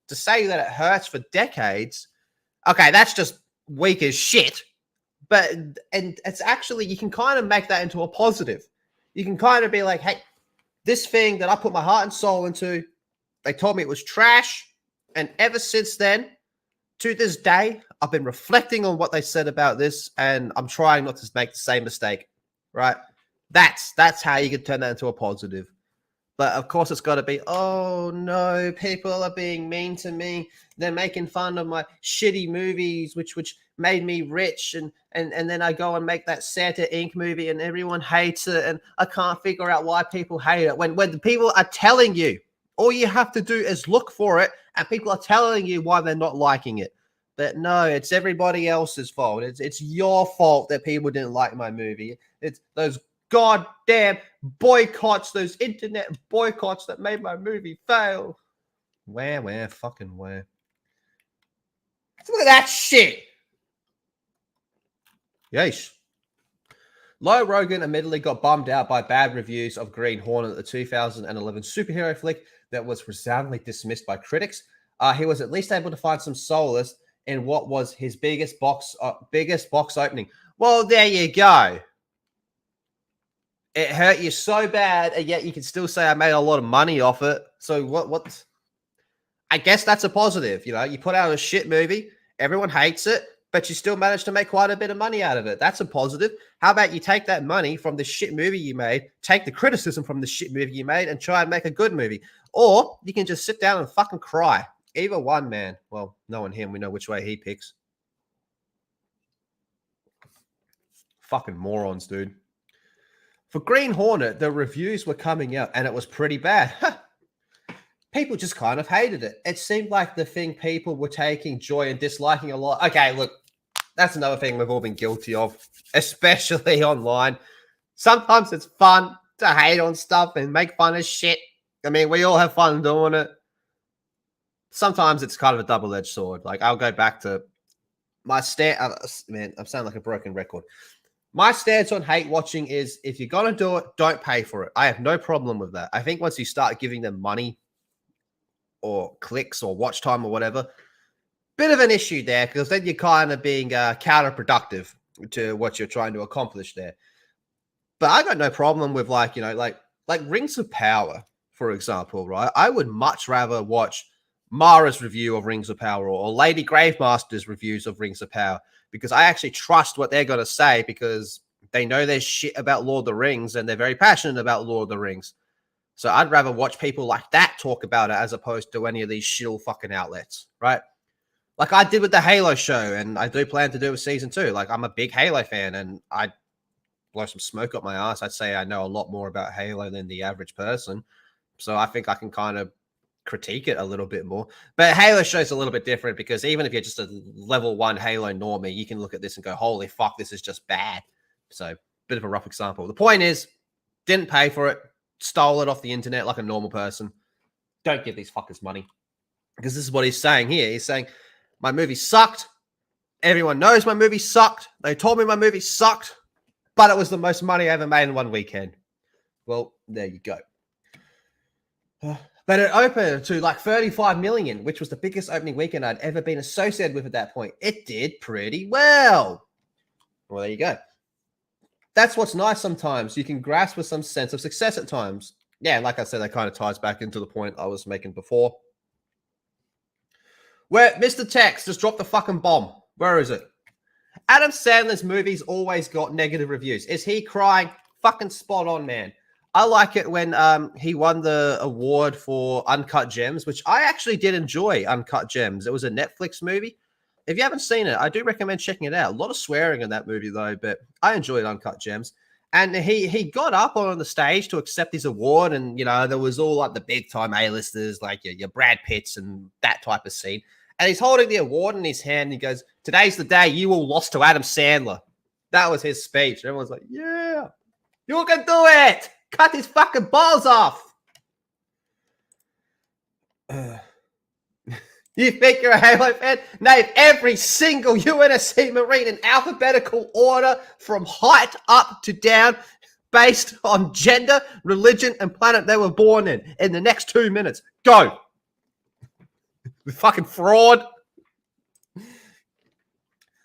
To say that it hurts for decades, okay, that's just weak as shit. And it's actually, you can kind of make that into a positive. You can kind of be like, hey, this thing that I put my heart and soul into, they told me it was trash. And ever since then, to this day, I've been reflecting on what they said about this, and I'm trying not to make the same mistake, right? That's how you can turn that into a positive. But of course, it's got to be, oh no, people are being mean to me. They're making fun of my shitty movies, which made me rich. And then I go and make that Santa Inc. movie and everyone hates it. And I can't figure out why people hate it. When the people are telling you All you have to do is look for it, and people are telling you why they're not liking it. But no, it's everybody else's fault. It's your fault that people didn't like my movie. It's those goddamn boycotts, those internet boycotts that made my movie fail. Where, fucking where? Look at that shit. Yeesh. Low Rogan admittedly got bummed out by bad reviews of Green Hornet, the 2011 superhero flick that was resoundingly dismissed by critics. He was at least able to find some solace in what was his biggest box opening. Well, there you go. It hurt you so bad, and yet you can still say I made a lot of money off it. So what? I guess that's a positive. You know, you put out a shit movie, everyone hates it, but you still managed to make quite a bit of money out of it. That's a positive. How about you take that money from the shit movie you made, take the criticism from the shit movie you made, and try and make a good movie? Or you can just sit down and fucking cry. Either one, man. Well, knowing him, we know which way he picks. Fucking morons, dude. For Green Hornet, the reviews were coming out, and it was pretty bad. People just kind of hated it. It seemed like the thing people were taking joy and disliking a lot. Okay, look, that's another thing we've all been guilty of, especially online. Sometimes it's fun to hate on stuff and make fun of shit. I mean, we all have fun doing it. Sometimes it's kind of a double-edged sword. Like, I'll go back to my man, I'm sounding like a broken record. My stance on hate watching is if you're going to do it, don't pay for it. I have no problem with that. I think once you start giving them money or clicks or watch time or whatever, bit of an issue there, because then you're kind of being counterproductive to what you're trying to accomplish there. But I got no problem with like Rings of Power, for example, right? I would much rather watch Mara's review of Rings of Power or Lady Gravemaster's reviews of Rings of Power, because I actually trust what they're going to say, because they know their shit about Lord of the Rings and they're very passionate about Lord of the Rings. So I'd rather watch people like that talk about it as opposed to any of these shill fucking outlets, right? Like I did with the Halo show, and I do plan to do with season 2. Like I'm a big Halo fan, and I'd blow some smoke up my ass. I'd say I know a lot more about Halo than the average person. So I think I can kind of critique it a little bit more. But Halo show's a little bit different, because even if you're just a level 1 Halo normie, you can look at this and go, holy fuck, this is just bad. So bit of a rough example. The point is, didn't pay for it, stole it off the internet like a normal person. Don't give these fuckers money. Because this is what he's saying here. He's saying, my movie sucked. Everyone knows my movie sucked. They told me my movie sucked, but it was the most money I ever made in one weekend. Well, there you go. But it opened to like 35 million, which was the biggest opening weekend I'd ever been associated with at that point. It did pretty well. Well, there you go. That's what's nice sometimes. You can grasp with some sense of success at times. Yeah, like I said, that kind of ties back into the point I was making before. Where Mr. Tex just dropped the fucking bomb. Where is it? Adam Sandler's movies always got negative reviews. Is he crying? Fucking spot on, man. I like it when he won the award for Uncut Gems, which I actually did enjoy. Uncut Gems. It was a Netflix movie. If you haven't seen it, I do recommend checking it out. A lot of swearing in that movie, though, but I enjoyed Uncut Gems. And he got up on the stage to accept his award, and, you know, there was all, like, the big-time A-listers, like your Brad Pitts and that type of scene. And he's holding the award in his hand, and he goes, today's the day you all lost to Adam Sandler. That was his speech. And everyone's like, yeah, you can do it! Cut his fucking balls off! You think you're a Halo fan? Name every single UNSC Marine in alphabetical order from height up to down based on gender, religion, and planet they were born in the next 2 minutes. Go! Fucking fraud.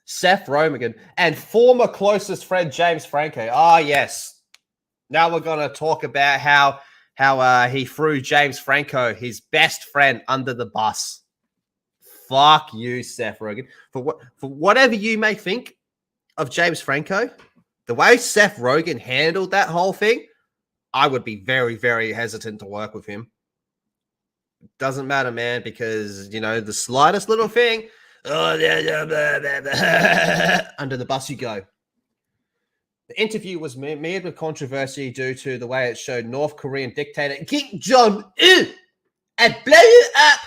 Seth Rogan and former closest friend James Franco. Ah, yes. Now we're going to talk about how he threw James Franco, his best friend, under the bus. Fuck you, Seth Rogan. For whatever you may think of James Franco, the way Seth Rogan handled that whole thing, I would be very, very hesitant to work with him. Doesn't matter, man, because, you know, the slightest little thing, under the bus you go. The interview was mired with controversy due to the way it showed North Korean dictator Kim Jong-un and blow you up,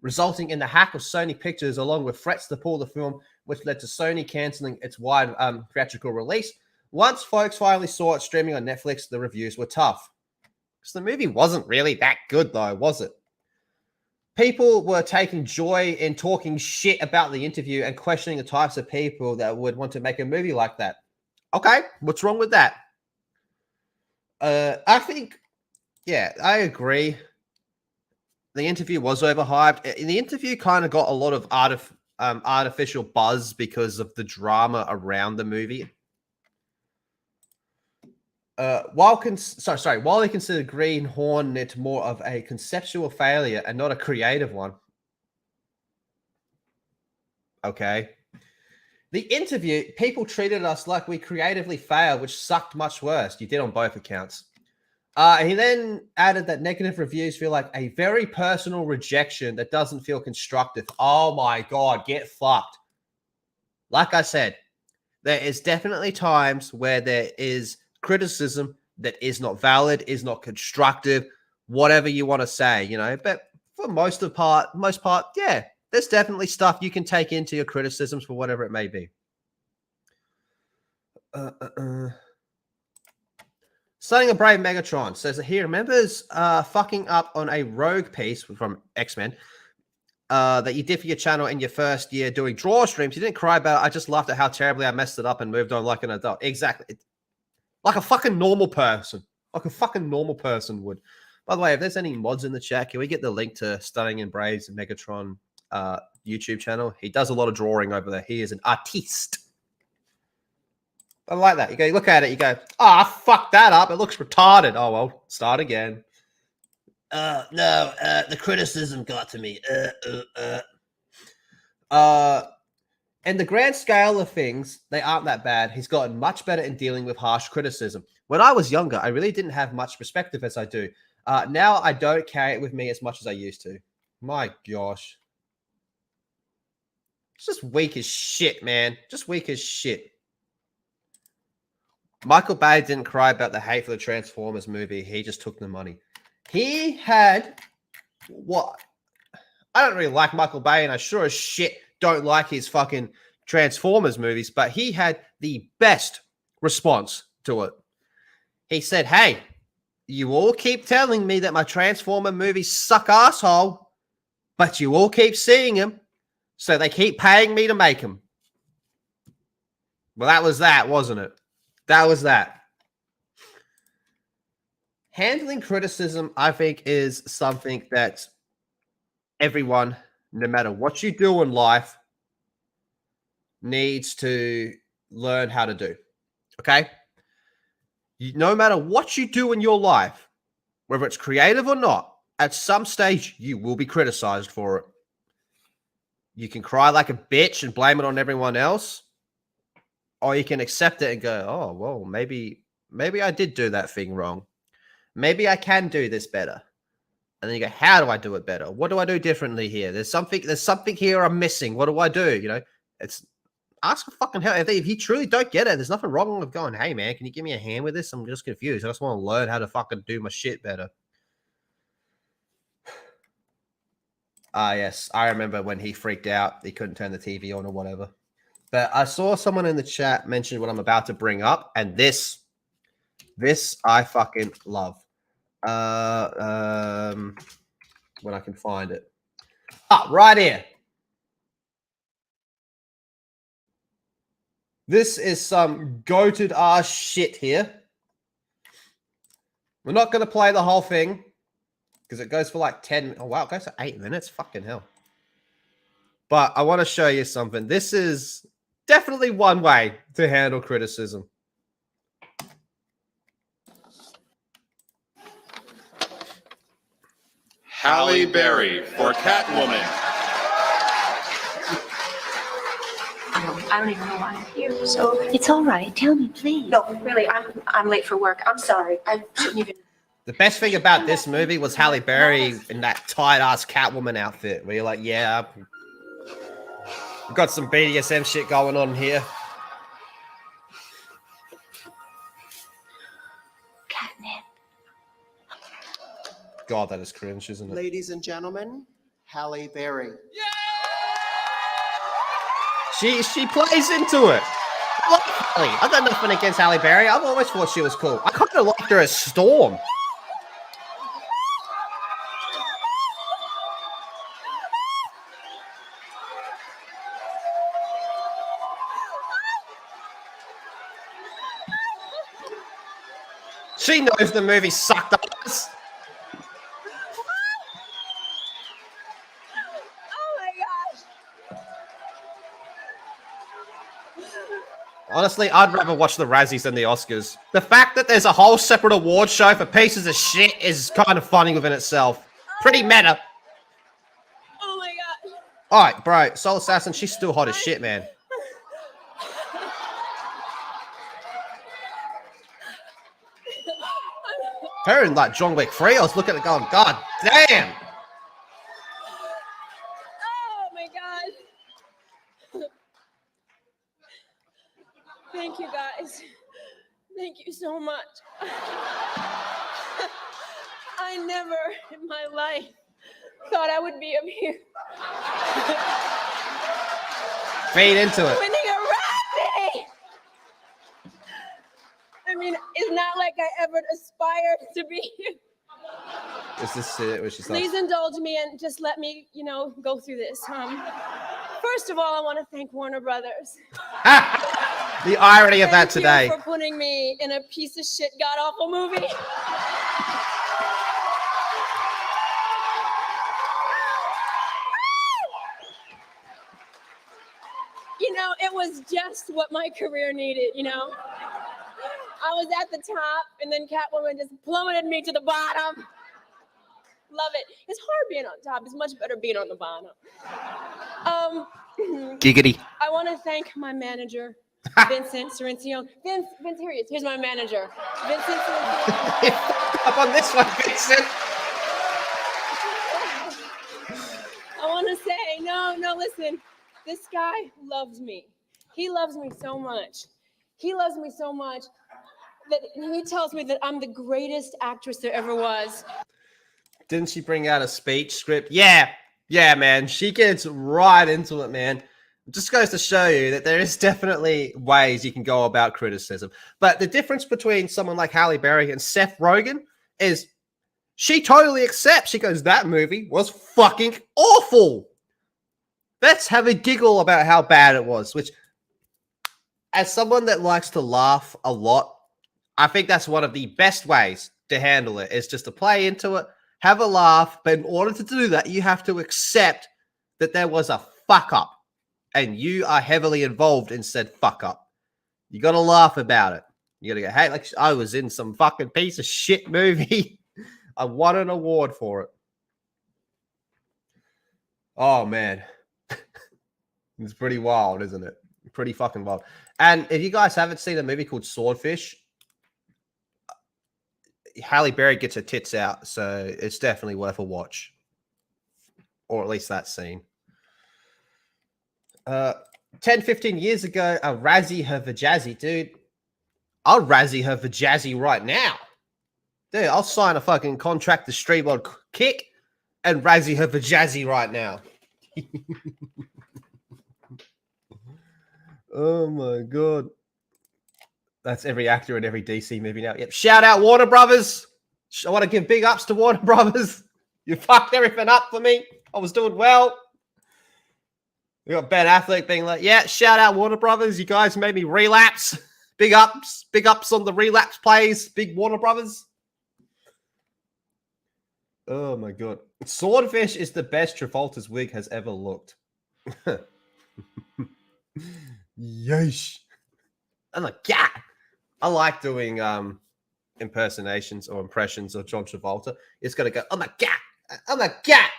resulting in the hack of Sony Pictures along with threats to pull the film, which led to Sony cancelling its wide theatrical release. Once folks finally saw it streaming on Netflix, the reviews were tough. Because the movie wasn't really that good, though, was it? People were taking joy in talking shit about the interview and questioning the types of people that would want to make a movie like that. Okay, what's wrong with that? I think, yeah, I agree. The interview was overhyped. The interview kind of got a lot of artificial buzz because of the drama around the movie. While they considered Green Hornet more of a conceptual failure and not a creative one. Okay. The interview, people treated us like we creatively failed, which sucked much worse. You did on both accounts. He then added that negative reviews feel like a very personal rejection that doesn't feel constructive. Oh my God, get fucked. Like I said, there is definitely times where there is criticism that is not valid, is not constructive, whatever you want to say, you know. But for most part, yeah, there's definitely stuff you can take into your criticisms for whatever it may be. Starting a Brave Megatron says that he remembers fucking up on a Rogue piece from X-Men that you did for your channel in your first year doing draw streams. You didn't cry about it. I just laughed at how terribly I messed it up and moved on like an adult. Exactly. Like a fucking normal person. Like a fucking normal person would. By the way, if there's any mods in the chat, can we get the link to Stunning and Brave's Megatron YouTube channel? He does a lot of drawing over there. He is an artiste. I like that. You go, you look at it, you go, I fucked that up. It looks retarded. Oh, well, start again. No, the criticism got to me. In the grand scale of things, they aren't that bad. He's gotten much better in dealing with harsh criticism. When I was younger, I really didn't have much perspective as I do. Now I don't carry it with me as much as I used to. My gosh. It's just weak as shit, man. Just weak as shit. Michael Bay didn't cry about the hate for the Transformers movie. He just took the money. He had what? I don't really like Michael Bay, and I sure as shit don't like his fucking Transformers movies, but he had the best response to it. He said, hey, you all keep telling me that my Transformer movies suck asshole, but you all keep seeing them, so they keep paying me to make them. Well, that was that, wasn't it? That was that. Handling criticism, I think, is something that everyone, no matter what you do in life, needs to learn how to do. Okay? No matter what you do in your life, whether it's creative or not, at some stage, you will be criticized for it. You can cry like a bitch and blame it on everyone else, or you can accept it and go, oh, well, maybe I did do that thing wrong. Maybe I can do this better. And then you go, how do I do it better? What do I do differently here? There's something here I'm missing. What do I do? You know, it's ask for fucking help. If you truly don't get it, there's nothing wrong with going, hey, man, can you give me a hand with this? I'm just confused. I just want to learn how to fucking do my shit better. Yes, I remember when he freaked out. He couldn't turn the TV on or whatever. But I saw someone in the chat mention what I'm about to bring up, and this I fucking love. When I can find it. Right here. This is some goated ass shit here. We're not going to play the whole thing because it goes for like 10. Oh, wow. It goes for 8 minutes. Fucking hell. But I want to show you something. This is definitely one way to handle criticism. Halle Berry for Catwoman. I don't even know why I'm here, so it's all right. Tell me, please. No, really, I'm late for work. I'm sorry. I shouldn't even. The best thing about this movie was Halle Berry in that tight-ass Catwoman outfit, where you're like, yeah, we've got some BDSM shit going on here. God, that is cringe, isn't it? Ladies and gentlemen, Halle Berry. She plays into it. I like Halle. I got nothing against Halle Berry. I've always thought she was cool. I kind of liked her as Storm. She knows the movie sucked ass. Oh my gosh. Honestly, I'd rather watch the Razzies than the Oscars. The fact that there's a whole separate award show for pieces of shit is kind of funny within itself. Pretty meta. Oh my gosh. Alright, bro, Soul Assassin, she's still hot as shit, man. Her and like John Wick 3, I was looking at it going, God damn! Oh my god. Thank you guys. Thank you so much. I never in my life thought I would be up here. Fade into it. Winning a Razzie! I mean, it's not like I ever aspired to be here. Is this it? Where she's like, Please indulge me and just let me, go through this. First of all, I want to thank Warner Brothers. the irony of that Thank you today. for putting me in a piece of shit, god-awful movie. It was just what my career needed, I was at the top, and then Catwoman just plummeted me to the bottom. Love it. It's hard being on top. It's much better being on the bottom. Giggity. I want to thank my manager, Vincent Cerenzio. Vince, here he is. Here's my manager, Vincent Cerenzio. Up on this one, Vincent. I want to say, no, listen. This guy loves me. He loves me so much. He loves me so much that he tells me that I'm the greatest actress there ever was. Didn't she bring out a speech script? Yeah, man. She gets right into it, man. It just goes to show you that there is definitely ways you can go about criticism. But the difference between someone like Halle Berry and Seth Rogen is she totally accepts. She goes, that movie was fucking awful. Let's have a giggle about how bad it was, which, as someone that likes to laugh a lot, I think that's one of the best ways to handle it, is just to play into it, have a laugh. But in order to do that, you have to accept that there was a fuck up and you are heavily involved in said fuck up. You got to laugh about it. You got to go, hey, like I was in some fucking piece of shit movie. I won an award for it. Oh, man. It's pretty wild, isn't it? Pretty fucking wild. And if you guys haven't seen a movie called Swordfish, Halle Berry gets her tits out, so it's definitely worth a watch. Or at least that scene. 10, 15 years ago, I'll Razzie her vajazzy, dude. I'll Razzie her vajazzy right now. Dude, I'll sign a fucking contract to stream on Kick and Razzie her vajazzy right now. Oh my god. That's every actor in every DC movie now. Yep. Shout out Warner Brothers. I want to give big ups to Warner Brothers. You fucked everything up for me. I was doing well. We got Ben Affleck being like, yeah, shout out Warner Brothers. You guys made me relapse. Big ups. Big ups on the relapse plays. Big Warner Brothers. Oh my god. Swordfish is the best Travolta's wig has ever looked. Yeesh. I'm like, yeah. I like doing impersonations or impressions of John Travolta. It's gonna go, oh my god, oh my god,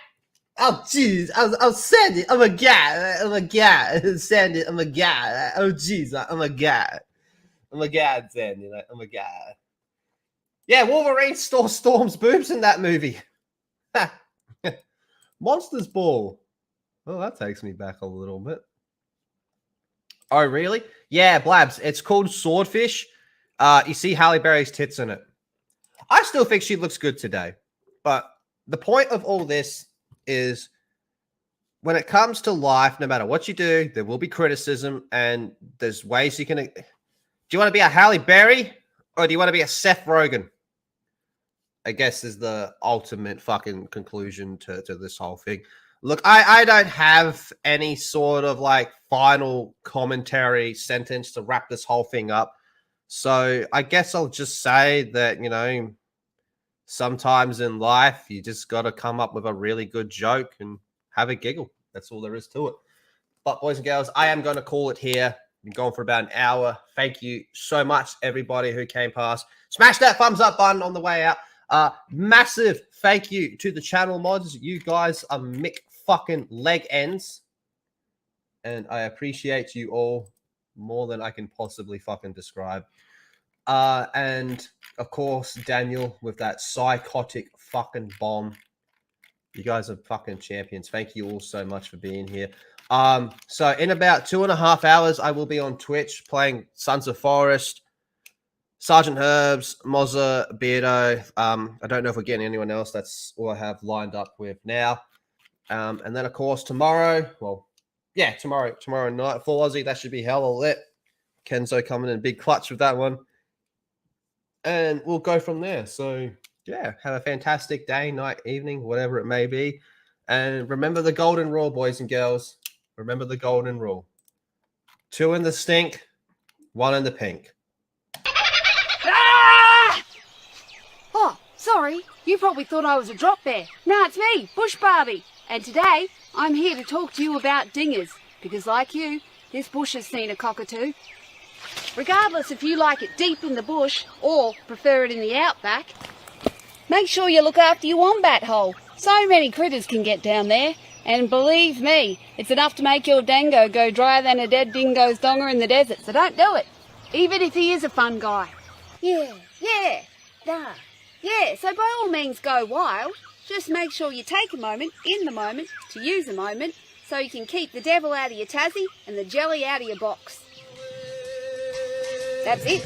oh jeez, I'll send it, oh my god, send it, oh my god, oh jeez, oh my god, send it, oh my god. Yeah, Wolverine storms boobs in that movie. Monsters Ball. Oh, that takes me back a little bit. Oh, really? Yeah, Blabs. It's called Swordfish. You see Halle Berry's tits in it. I still think she looks good today, but the point of all this is when it comes to life, no matter what you do, there will be criticism, and there's ways you can. Do you want to be a Halle Berry or do you want to be a Seth Rogan? I guess is the ultimate fucking conclusion to this whole thing. Look, I don't have any sort of like final commentary sentence to wrap this whole thing up. So I guess I'll just say that, you know, sometimes in life, you just got to come up with a really good joke and have a giggle. That's all there is to it. But boys and girls, I am going to call it here. Been going for about an hour. Thank you so much, everybody who came past. Smash that thumbs up button on the way out. Massive thank you to the channel mods. You guys are Mick fucking leg ends. And I appreciate you all more than I can possibly fucking describe. And of course, Daniel with that psychotic fucking bomb. You guys are fucking champions. Thank you all so much for being here. So in about 2.5 hours, I will be on Twitch playing Sons of Forest, Sergeant Herbs, Mozza, Beardo. I don't know if we're getting anyone else. That's all I have lined up with now. And then of course tomorrow, tomorrow night, full Aussie. That should be hella lit. Kenzo coming in big clutch with that one. And we'll go from there. So yeah, have a fantastic day, night, evening, whatever it may be. And remember the golden rule, boys and girls. Remember the golden rule. 2 in the stink, 1 in the pink. Oh, sorry. You probably thought I was a drop bear. No, it's me, Bush Barbie. And today, I'm here to talk to you about dingers. Because like you, this bush has seen a cockatoo. Regardless if you like it deep in the bush or prefer it in the outback, make sure you look after your wombat hole. So many critters can get down there. And believe me, it's enough to make your dango go drier than a dead dingo's donger in the desert. So don't do it. Even if he is a fun guy. Yeah, so by all means go wild. Just make sure you take a moment, in the moment, to use a moment, so you can keep the devil out of your Tassie and the jelly out of your box. That's it.